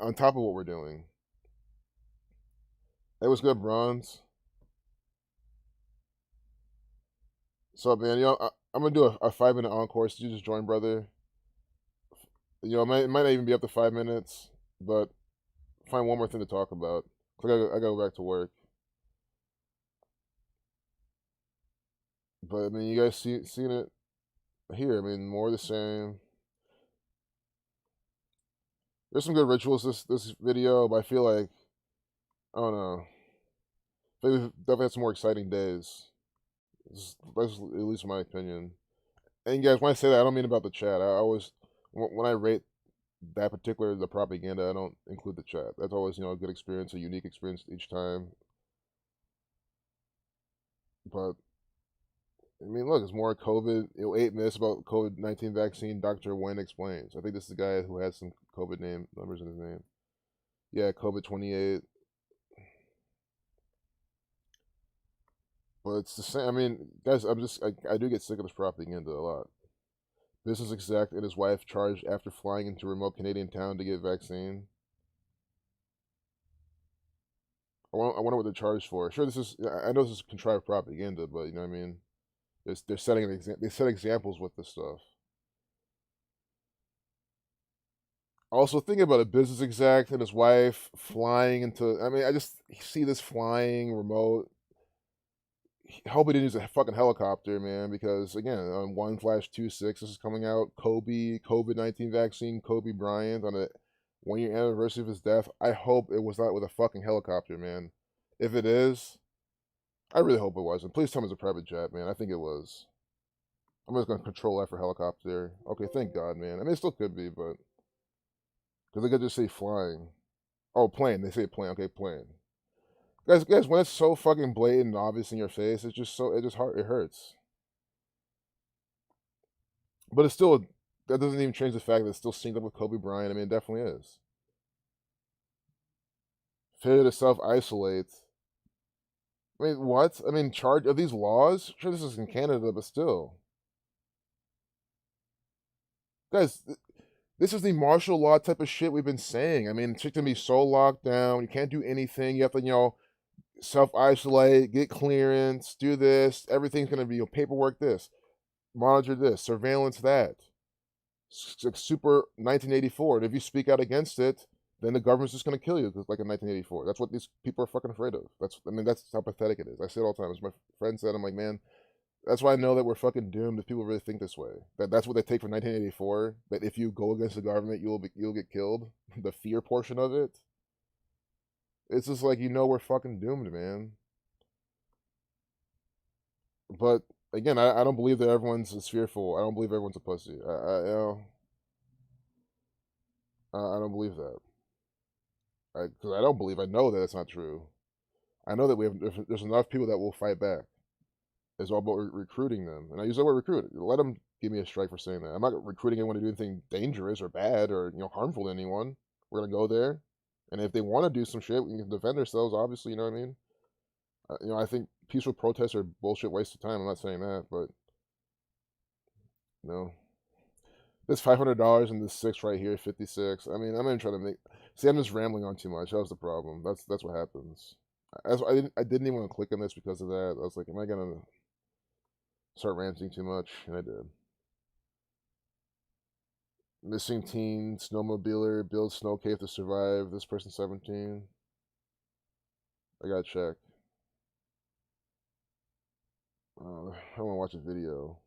on top of what we're doing. It was good, Bronze. So man, I'm gonna do a 5 minute encore. So you just join, brother. It might not even be up to 5 minutes, but find one more thing to talk about. I gotta go back to work. But I mean, you guys seen it here. I mean, more of the same. There's some good rituals this video, but I feel like I don't know. I think we've definitely had some more exciting days. That's at least my opinion. And guys, when I say that, I don't mean about the chat. I always when I rate that particular the propaganda, I don't include the chat. That's always a good experience, a unique experience each time. But I mean, look, it's more COVID. 8 myths about COVID-19 vaccine. Dr. Wen explains. I think this is the guy who has some COVID numbers in his name. Yeah, COVID-28. But it's the same. I mean, guys, I do get sick of this propaganda a lot. Business exec and his wife charged after flying into a remote Canadian town to get vaccine. I wonder what they're charged for. Sure, I know this is contrived propaganda, but you know what I mean. They're setting an example. They set examples with this stuff. Also, think about a business exec and his wife flying into. I mean, I just see this flying remote. I hope he didn't use a fucking helicopter, man, because again, on 1/26, this is coming out. COVID-19 vaccine, Kobe Bryant on a 1 year anniversary of his death. I hope it was not with a fucking helicopter, man. If it is, I really hope it wasn't. Please tell me it's a private jet, man. I think it was. I'm just gonna control F for helicopter. Okay, thank God, man. I mean, it still could be, but because they could just say flying. Oh, plane. They say plane. Okay, plane. Guys, when it's so fucking blatant and obvious in your face, it's just so it hurts. But it's still that doesn't even change the fact that it's still synced up with Kobe Bryant. I mean, it definitely is. Failure to self isolate. I mean, what? I mean, charge of these laws? Sure, this is in Canada, but still, guys, this is the martial law type of shit we've been saying. I mean, it's going to be so locked down. You can't do anything. You have to, self isolate, get clearance, do this. Everything's going to be paperwork. This, monitor this, surveillance that. Super 1984. And if you speak out against it, then the government's just going to kill you, like in 1984. That's what these people are fucking afraid of. That's how pathetic it is. I say it all the time. As my friend said, I'm like, man, that's why I know that we're fucking doomed if people really think this way. That's what they take from 1984. That if you go against the government, you'll get killed. The fear portion of it. It's just like we're fucking doomed, man. But again, I don't believe that everyone's as fearful. I don't believe everyone's a pussy. I don't believe that. Because I don't believe. I know that it's not true. I know that there's enough people that will fight back. It's all about recruiting them, and I use the word recruit. Let them give me a strike for saying that. I'm not recruiting anyone to do anything dangerous or bad or harmful to anyone. We're gonna go there, and if they want to do some shit, we can defend ourselves. Obviously, you know what I mean. I think peaceful protests are bullshit, waste of time. I'm not saying that, but no. This $500 and this 6 right here, 56. I mean, I'm gonna try to make. See, I'm just rambling on too much. That was the problem. That's what happens. I didn't even want to click on this because of that. I was like, am I gonna start ranting too much? And I did. Missing teen snowmobiler builds snow cave to survive. This person 17. I gotta check. I want to watch a video.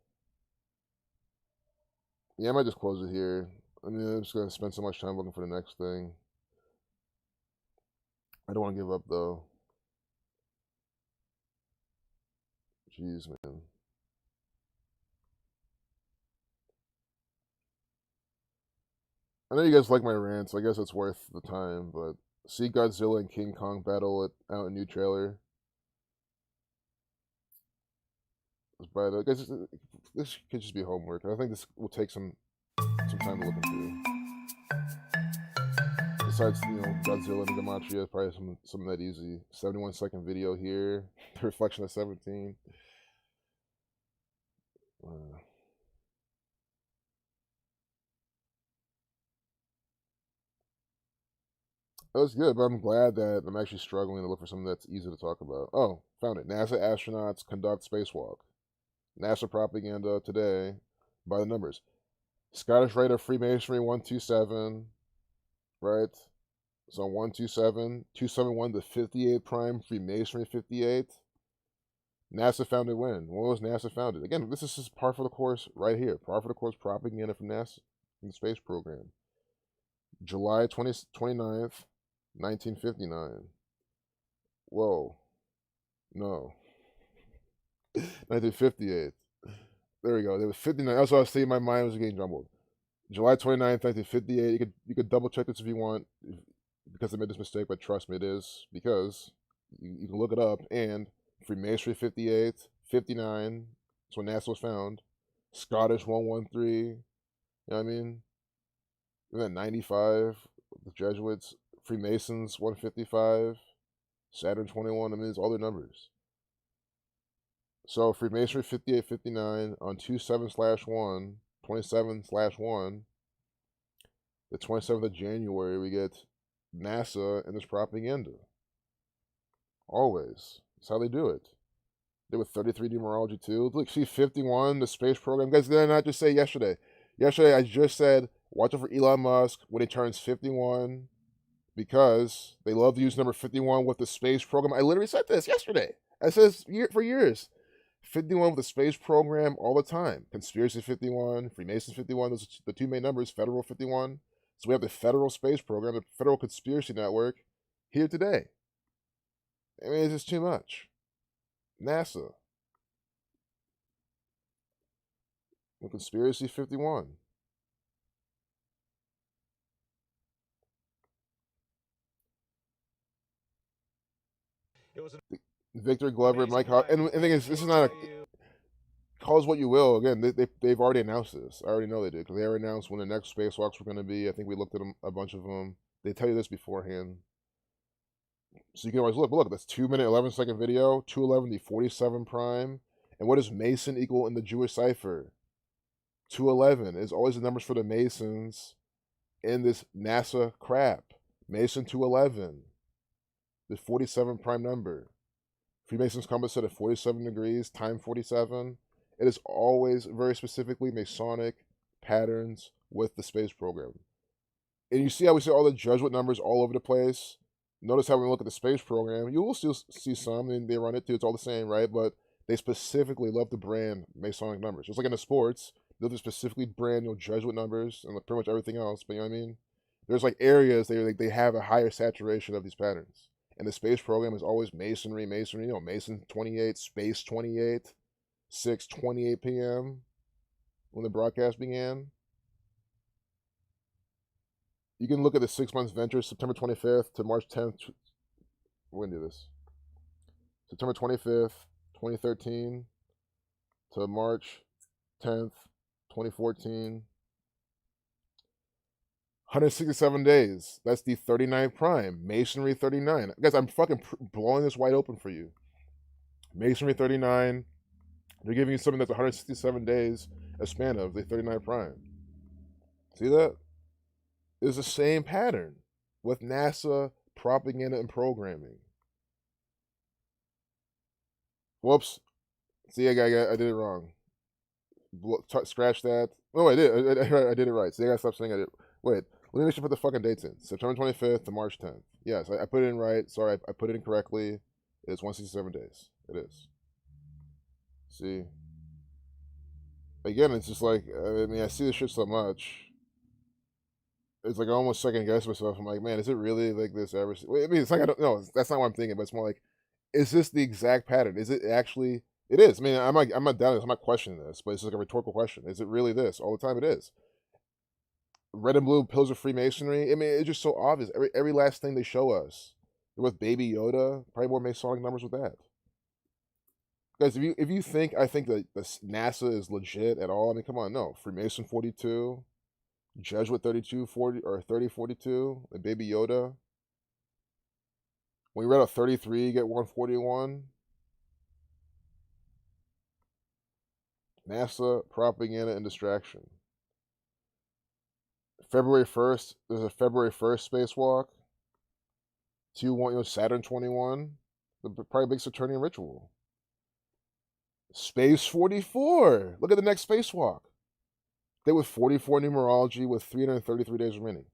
Yeah, I might just close it here. I mean, I'm just gonna spend so much time looking for the next thing. I don't want to give up though. Jeez, man. I know you guys like my rants, so I guess it's worth the time, but see Godzilla and King Kong battle it out in new trailer. But I guess this could just be homework. I think this will take some time to look into. Besides, Godzilla and Gematria, probably something that easy. 71-second video here. The reflection of 17. That was good, but I'm glad that I'm actually struggling to look for something that's easy to talk about. Oh, found it. NASA astronauts conduct spacewalk. NASA propaganda today by the numbers. Scottish Rite of Freemasonry 127, right? So 127, 271 to 58 prime, Freemasonry 58. NASA founded when? When was NASA founded? Again, this is just par for the course right here. Par for the course propaganda from NASA, from the space program. July 29th, 1959. Whoa. No. 1958. There we go. There was 59. That's what I was saying. My mind was getting jumbled. July 29th, 1958. You could double check this if you want, because I made this mistake, but trust me, it is. Because you can look it up, and Freemasonry 58, 59, that's when NASA was found. Scottish 113, you know what I mean? And then 95, the Jesuits. Freemasons 155, Saturn 21, I mean, it's all their numbers. So Freemasonry 58, 59 on 27/1, 27/1, the 27th of January, we get NASA and this propaganda. Always. That's how they do it. They with 33 numerology too. Look, see 51, the space program. Guys, did I not just say yesterday? Yesterday I just said, watch out for Elon Musk when he turns 51, because they love to use number 51 with the space program. I literally said this yesterday. I said this for years. 51 with the space program all the time. Conspiracy 51, Freemason 51, those are the two main numbers, Federal 51. So we have the Federal Space Program, the Federal Conspiracy Network, here today. I mean, it's just too much. NASA. The Conspiracy 51. It was Victor Glover, Mike Hawk, and the thing is, this is not a call us what you will. Again, they've already announced this. I already know they did, because they already announced when the next spacewalks were going to be. I think we looked at them, a bunch of them. They tell you this beforehand, so you can always look. But look, that's 2-minute 11-second video. 211 the 47 prime, and what does Mason equal in the Jewish cipher? 211 is always the numbers for the Masons in this NASA crap. Mason 211, the 47 prime number. Freemasons compass set at 47 degrees, time 47. It is always very specifically Masonic patterns with the space program. And you see how we see all the Jesuit numbers all over the place? Notice how when we look at the space program, you will still see some, and they run it too, it's all the same, right? But they specifically love to brand Masonic numbers. Just like in the sports, they'll just specifically brand Jesuit numbers and pretty much everything else, but you know what I mean? There's like areas they have a higher saturation of these patterns. And the space program is always Masonry, Mason 28, Space 28, 6:28 p.m. when the broadcast began. You can look at the 6 months venture, September 25th to March 10th. We're going to do this. September 25th, 2013 to March 10th, 2014. 167 days. That's the 39 prime. Masonry 39. Guys, I'm fucking blowing this wide open for you. Masonry 39. They're giving you something that's 167 days a span of the 39 prime. See that? It's the same pattern with NASA propaganda and programming. Whoops. See, I did it wrong. Scratch that. Oh, I did. I did it right. See, I gotta stop saying I did. Wait. Let me make sure I put the fucking dates in. September 25th to March 10th. Yes, I put it in right. Sorry, I put it in correctly. It's 167 days. It is. See, again, it's just like, I mean, I see this shit so much. It's like I almost second guess myself. I'm like, man, is it really like this ever? I mean, it's like I don't know. That's not what I'm thinking, but it's more like, is this the exact pattern? Is it actually? It is. I mean, I'm not doubting this. I'm not questioning this, but it's like a rhetorical question. Is it really this all the time? It is. Red and blue pills of Freemasonry. I mean, it's just so obvious. Every last thing they show us with Baby Yoda, probably more Masonic numbers with that. Guys, if you think I think that this NASA is legit at all, I mean, come on, no. Freemason 42, Jesuit 3240 or 3042, the Baby Yoda. When you read a 33, you get 141. NASA propaganda and distraction. February 1st, there's a February 1st spacewalk. 2-1, Saturn 21. The probably big Saturnian ritual. Space 44. Look at the next spacewalk. They with 44 numerology with 333 days remaining.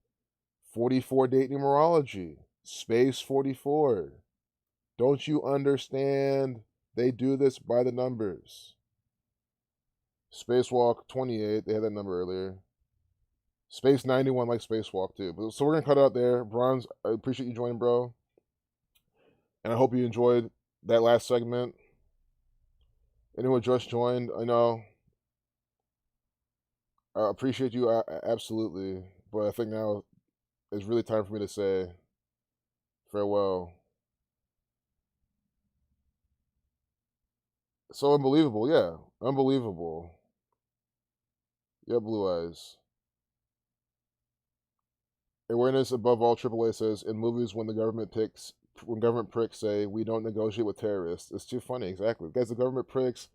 44 date numerology. Space 44. Don't you understand? They do this by the numbers. Spacewalk 28. They had that number earlier. Space 91 like Spacewalk too. So we're going to cut it out there. Bronze, I appreciate you joining, bro. And I hope you enjoyed that last segment. Anyone just joined, I know. I appreciate you, absolutely. But I think now it's really time for me to say farewell. So unbelievable, yeah. Unbelievable. Yeah, Blue Eyes. Awareness above all, AAA says, in movies when government pricks say, we don't negotiate with terrorists. It's too funny, exactly. Guys, the government pricks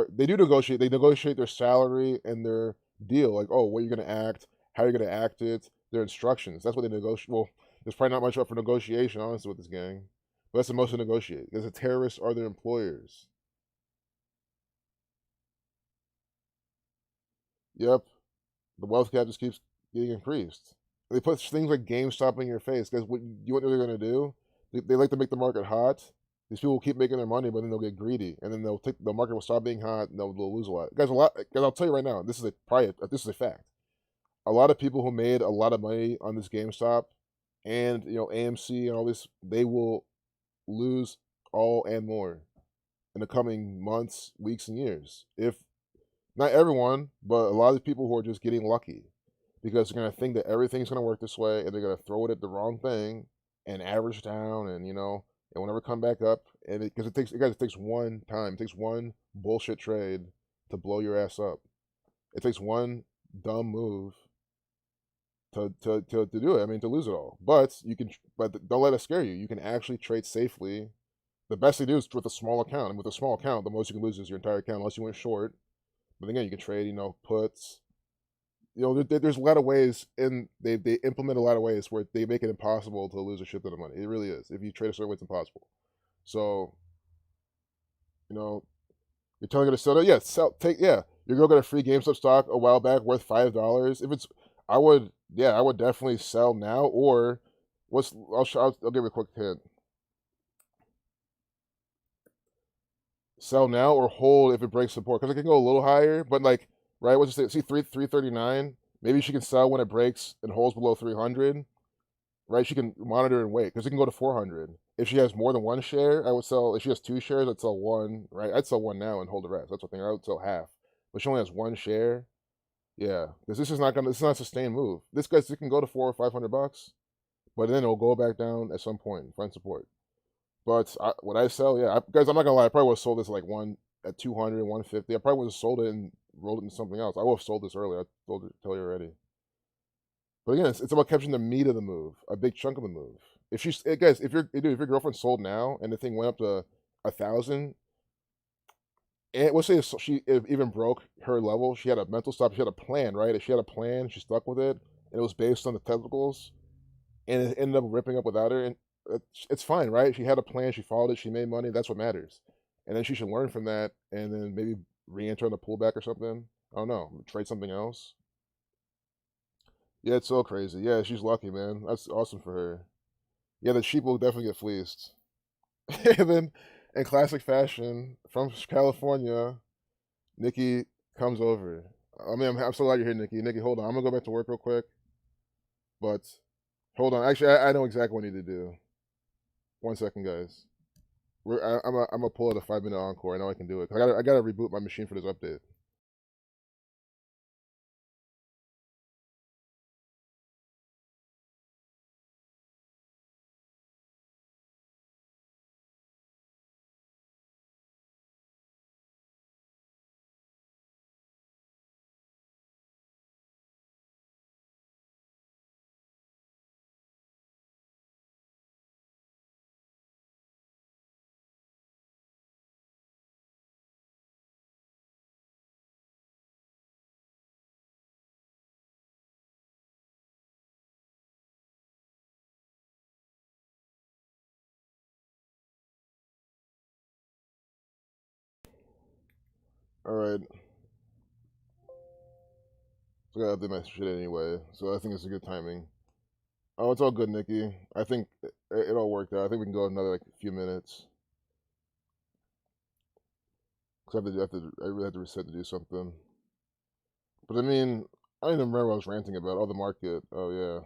they do negotiate. They negotiate their salary and their deal. Like, oh, what you're going to act, how you're going to act it, their instructions. That's what they negotiate. Well, there's probably not much up for negotiation, honestly, with this gang. But that's the most to negotiate. Because the terrorists are their employers. Yep. The wealth gap just keeps getting increased. They put things like Gamestop in your face. Guys, what you what they're going to do? They like to make the market hot. These people will keep making their money, but then they'll get greedy, and then the market will stop being hot, and they'll lose a lot. Guys, Guys, I'll tell you right now, this is a fact. A lot of people who made a lot of money on this GameStop, and AMC and all this, they will lose all and more in the coming months, weeks, and years. If not everyone, but a lot of people who are just getting lucky because they're going to think that everything's going to work this way, and they're going to throw it at the wrong thing and average down, and it will never come back up. And because it takes one time, it takes one bullshit trade to blow your ass up. It takes one dumb move to do it. I mean, to lose it all. But don't let it scare you. You can actually trade safely. The best thing to do is with a small account, and with a small account, the most you can lose is your entire account, unless you went short. But again, you can trade, puts. There's a lot of ways, and they implement a lot of ways where they make it impossible to lose a shit ton of money. It really is. If you trade a certain way, it's impossible. So, you're telling her to sell it. Yeah, Your girl got a free GameStop stock a while back worth $5. If it's, I would definitely sell now. Or I'll give you a quick hint. Sell now or hold if it breaks support, because it can go a little higher, but like, right? What's it say? See, 339. Maybe she can sell when it breaks and holds below 300. Right? She can monitor and wait, because it can go to 400. If she has more than one share, I would sell. If she has two shares, I'd sell one. Right? I'd sell one now and hold the rest. That's the thing. I would sell half. But she only has one share. Yeah, because this is not a sustained move. This can go to $400 or $500, but then it'll go back down at some point and find support. But would I sell? Yeah, guys, I'm not gonna lie. I probably would have sold this at 200, 150. I probably would have sold it and rolled it into something else. I would have sold this earlier. I tell you already. But again, it's about capturing the meat of the move, a big chunk of the move. If your girlfriend sold now and the thing went up to 1,000, and let's say she even broke her level, she had a mental stop, she had a plan, right? If she had a plan, she stuck with it, and it was based on the technicals, and it ended up ripping up without her, and it's fine, right? She had a plan, she followed it, she made money. That's what matters. And then she should learn from that, and then maybe re-enter on the pullback or something. I don't know, trade something else. Yeah, it's so crazy. Yeah, she's lucky, man. That's awesome for her. Yeah, the sheep will definitely get fleeced. And then In classic fashion, from California, Nikki comes over. I mean, I'm so glad you're here, Nikki. Nikki, hold on. I'm gonna go back to work real quick. But hold on. Actually, I know exactly what I need to do. 1 second, guys. I'm gonna pull out a 5 minute encore. I know I can do it. I gotta reboot my machine for this update. All right. So I gotta update my shit anyway. So I think it's a good timing. Oh, it's all good, Nikki. I think it all worked out. I think we can go another like few minutes. Cause I really have to reset to do something. But I mean, I don't even remember what I was ranting about. Oh, the market. Oh yeah.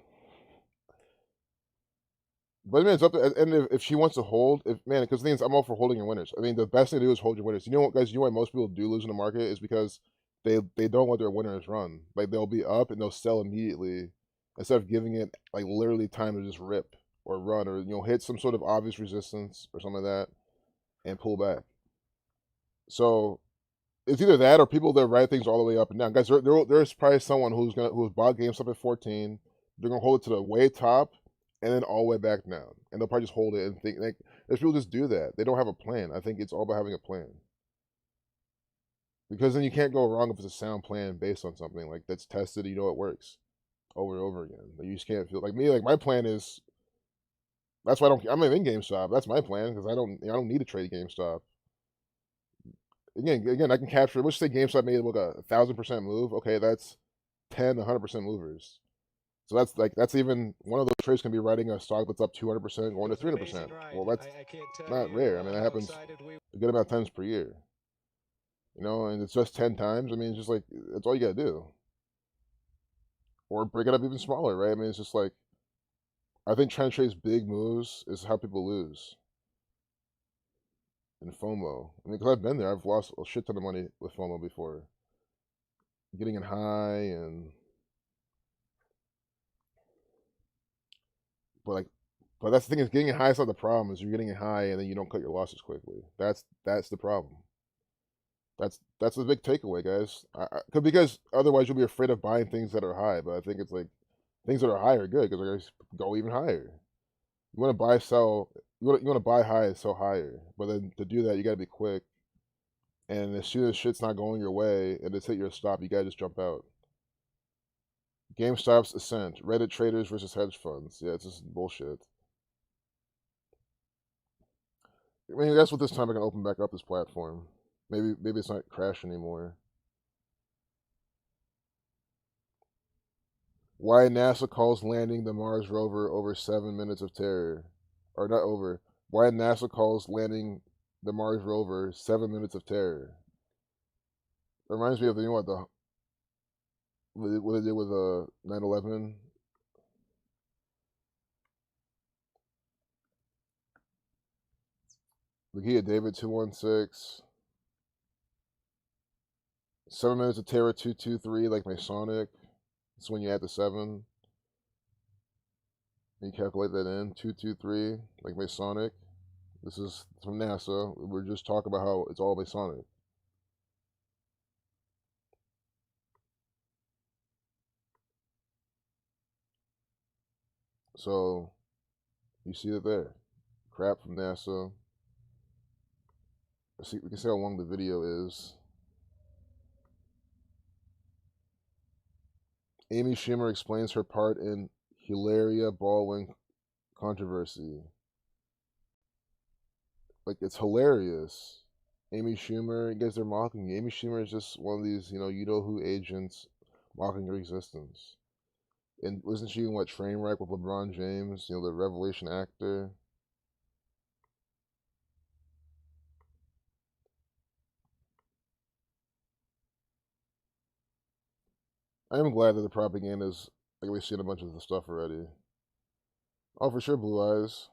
But I mean, it's up to and if she wants to hold, if man, because the thing is, I'm all for holding your winners. I mean, the best thing to do is hold your winners. You know what, guys? You know why most people do lose in the market is because they don't let their winners run. Like they'll be up and they'll sell immediately instead of giving it like literally time to just rip or run or hit some sort of obvious resistance or something like that and pull back. So it's either that or people that ride things all the way up and down. Guys, there's probably someone who's bought GameStop at 14. They're gonna hold it to the way top and then all the way back down, and they'll probably just hold it and think like there's people just do that. They don't have a plan. I think it's all about having a plan because then you can't go wrong if it's a sound plan based on something like that's tested. You know it works over and over again. Like, you just can't feel like me. Like my plan is that's why I'm in GameStop. That's my plan because I don't need to trade GameStop. Again, I can capture. Let's say GameStop made like 1,000% move. Okay, that's 100% movers. So that's even one of those trades can be writing a stock that's up 200% going to 300%. Well, that's not rare. I mean, that happens a good amount of times per year. And it's just 10 times. I mean, it's just like that's all you gotta do, or break it up even smaller, right? I mean, it's just like I think trying to chase big moves is how people lose. And FOMO. I mean, because I've been there. I've lost a shit ton of money with FOMO before. Getting in high and but like but that's the thing is getting it high is not the problem. Is you're getting it high and then you don't cut your losses quickly. That's the problem. That's the big takeaway, guys. Because otherwise you'll be afraid of buying things that are high. But I think it's like things that are high are good because they're gonna go even higher. You want to buy, sell. You want to buy high and sell higher. But then to do that, you got to be quick. And as soon as shit's not going your way and it's hit your stop, you gotta just jump out. GameStop's ascent. Reddit traders versus hedge funds. Yeah, it's just bullshit. I mean, that's what this time I can open back up this platform. Maybe it's not crash anymore. Why NASA calls landing the Mars rover over 7 minutes of terror, or not over? Why NASA calls landing the Mars rover 7 minutes of terror? It reminds me of what they did with 9/11. Lakia David 216. 7 minutes of terror 223 like Masonic. It's when you add the 7. You calculate that in 223 like Masonic. This is from NASA. We're just talking about how it's all Masonic. So you see it there. Crap from NASA. We can see how long the video is. Amy Schumer explains her part in Hilaria Baldwin controversy. Like, it's hilarious. Amy Schumer, you guys are mocking. Amy Schumer is just one of these, you know who agents mocking her existence. And wasn't she in what Trainwreck with LeBron James, the Revelation actor? I am glad that the propaganda is like we've seen a bunch of the stuff already. Oh, for sure, Blue Eyes.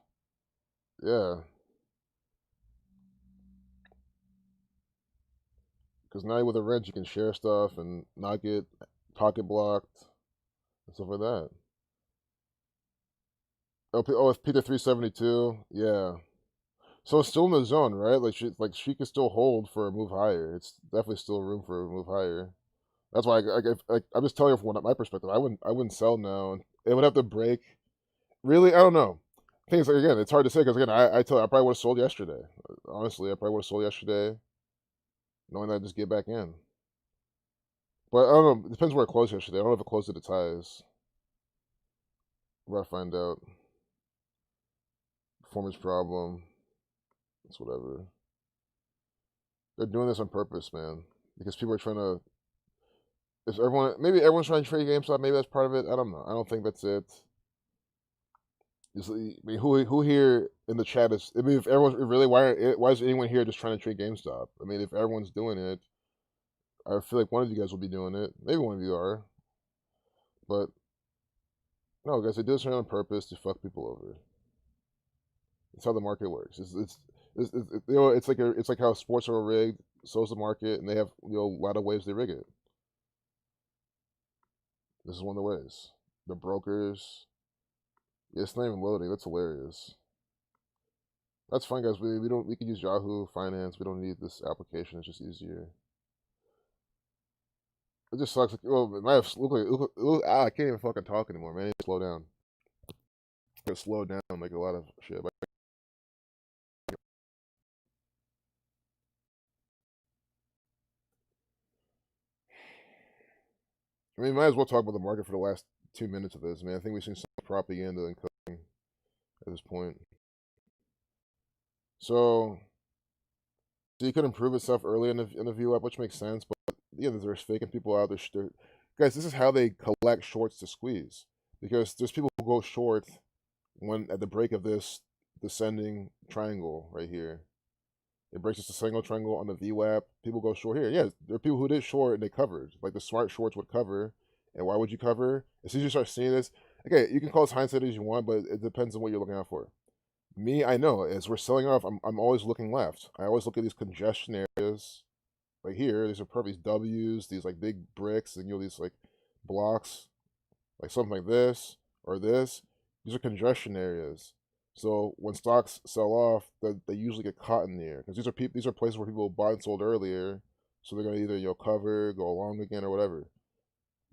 Yeah, because now with a wrench you can share stuff and not get pocket blocked and stuff like that. Oh, it's Peter 372. Yeah. So it's still in the zone, right? She can still hold for a move higher. It's definitely still room for a move higher. That's why I'm just telling you from my perspective. I wouldn't sell now. It would have to break. Really, I don't know. Thing is, like, again, it's hard to say because again, I probably would have sold yesterday. Honestly, I probably would have sold yesterday, knowing that I'd just get back in. But I don't know. It depends where it closed yesterday. I don't know if it closed at its highs. We're about to find out. Performance problem. It's whatever. They're doing this on purpose, man, because people are trying to. Is everyone? Maybe everyone's trying to trade GameStop. Maybe that's part of it. I don't know. I don't think that's it. I mean, who here in the chat is? I mean, if everyone's really, why is anyone here just trying to trade GameStop? I mean, if everyone's doing it, I feel like one of you guys will be doing it. Maybe one of you are, but no, guys, they do this on purpose to fuck people over. It's how the market works. It's like how sports are rigged. So is the market, and they have a lot of ways they rig it. This is one of the ways. The brokers. Yeah, it's not even loading. That's hilarious. That's fine, guys. We can use Yahoo Finance. We don't need this application. It's just easier. It just sucks. Well, it might have I can't even fucking talk anymore, man. Slow down. Slow down like a lot of shit. I mean, might as well talk about the market for the last 2 minutes of this, man. I think we've seen some propaganda and cooking at this point. So you could improve itself early in the view up, which makes sense. But yeah, there's faking people out there. Guys, this is how they collect shorts to squeeze, because there's people who go short when at the break of this descending triangle right here. It breaks just a single triangle on the VWAP. People go short here. Yeah, there are people who did short and they covered. Like the smart shorts would cover. And why would you cover? As soon as you start seeing this, okay, you can call this hindsight as you want, but it depends on what you're looking out for. Me, I know as we're selling off, I'm always looking left. I always look at these congestion areas right here. These are perfect these W's, these like big bricks, and these like blocks, like something like this or this. These are congestion areas. So when stocks sell off, they usually get caught in there because these are places where people bought and sold earlier, so they're gonna either cover, go along again, or whatever.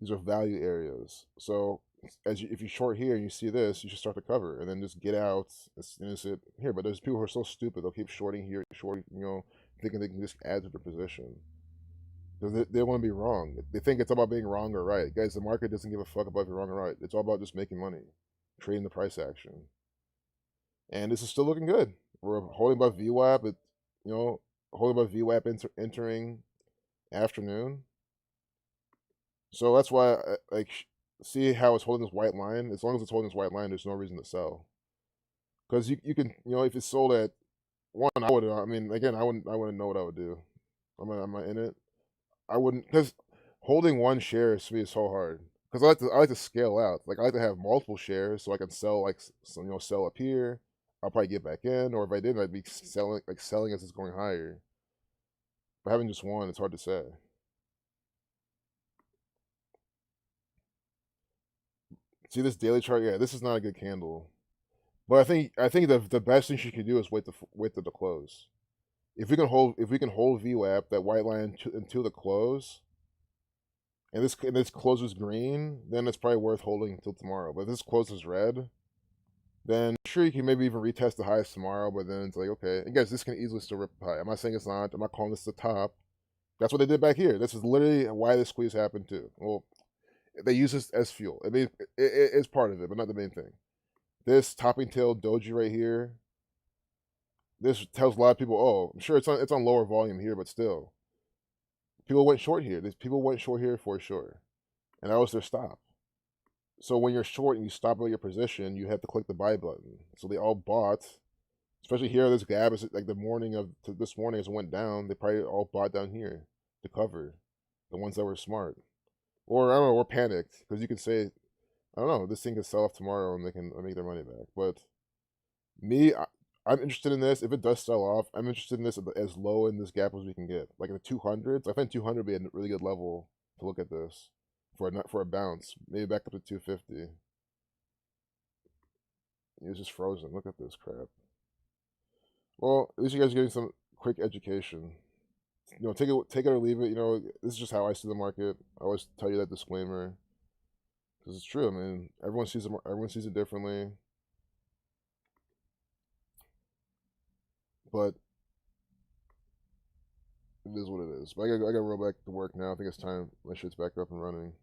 These are value areas. So if you short here and you see this, you should start to cover and then just get out and sit here. But there's people who are so stupid they'll keep shorting here, shorting, thinking they can just add to their position. They want to be wrong. They think it's all about being wrong or right. Guys, the market doesn't give a fuck about if you're wrong or right. It's all about just making money, trading the price action. And this is still looking good. We're holding above VWAP. Holding above VWAP entering afternoon. So that's why, see how it's holding this white line. As long as it's holding this white line, there's no reason to sell. Because you can, if it's sold at one, I would. I mean, again, I wouldn't know what I would do. Am I in it? I wouldn't, because holding one share to me is so hard. Because I like to scale out. Like I like to have multiple shares so I can sell sell up here. I'll probably get back in, or if I didn't, I'd be selling as it's going higher. But having just one, it's hard to say. See this daily chart? Yeah, this is not a good candle. But I think the best thing she can do is wait to the close. If we can hold VWAP, that white line until the close, and this closes green, then it's probably worth holding until tomorrow. But if this closes red, then sure you can maybe even retest the highs tomorrow. But then it's like, okay, and guys, this can easily still rip high. I'm not saying it's not. I'm not calling this the top. That's what they did back here. This is literally why this squeeze happened too. Well, they use this as fuel. I mean, it's part of it, but not the main thing. This topping tail doji right here. This tells a lot of people, oh, I'm sure it's on lower volume here, but still, people went short here. People went short here for sure, and that was their stop. So when you're short and you stop at your position, you have to click the buy button. So they all bought, especially here. This gap is like the morning of this morning as it went down. They probably all bought down here to cover the ones that were smart. or I don't know, or panicked because you can say, I don't know, this thing could sell off tomorrow and they can make their money back. But me, I'm interested in this. If it does sell off, I'm interested in this as low in this gap as we can get. Like in the 200s, I think 200 would be a really good level to look at this for a bounce. Maybe back up to 250. It's just frozen. Look at this crap. Well, at least you guys are getting some quick education. Take it or leave it. This is just how I see the market. I always tell you that disclaimer because it's true. I mean, everyone sees it differently, but it is what it is. But I got to roll back to work now. I think it's time my shit's back up and running.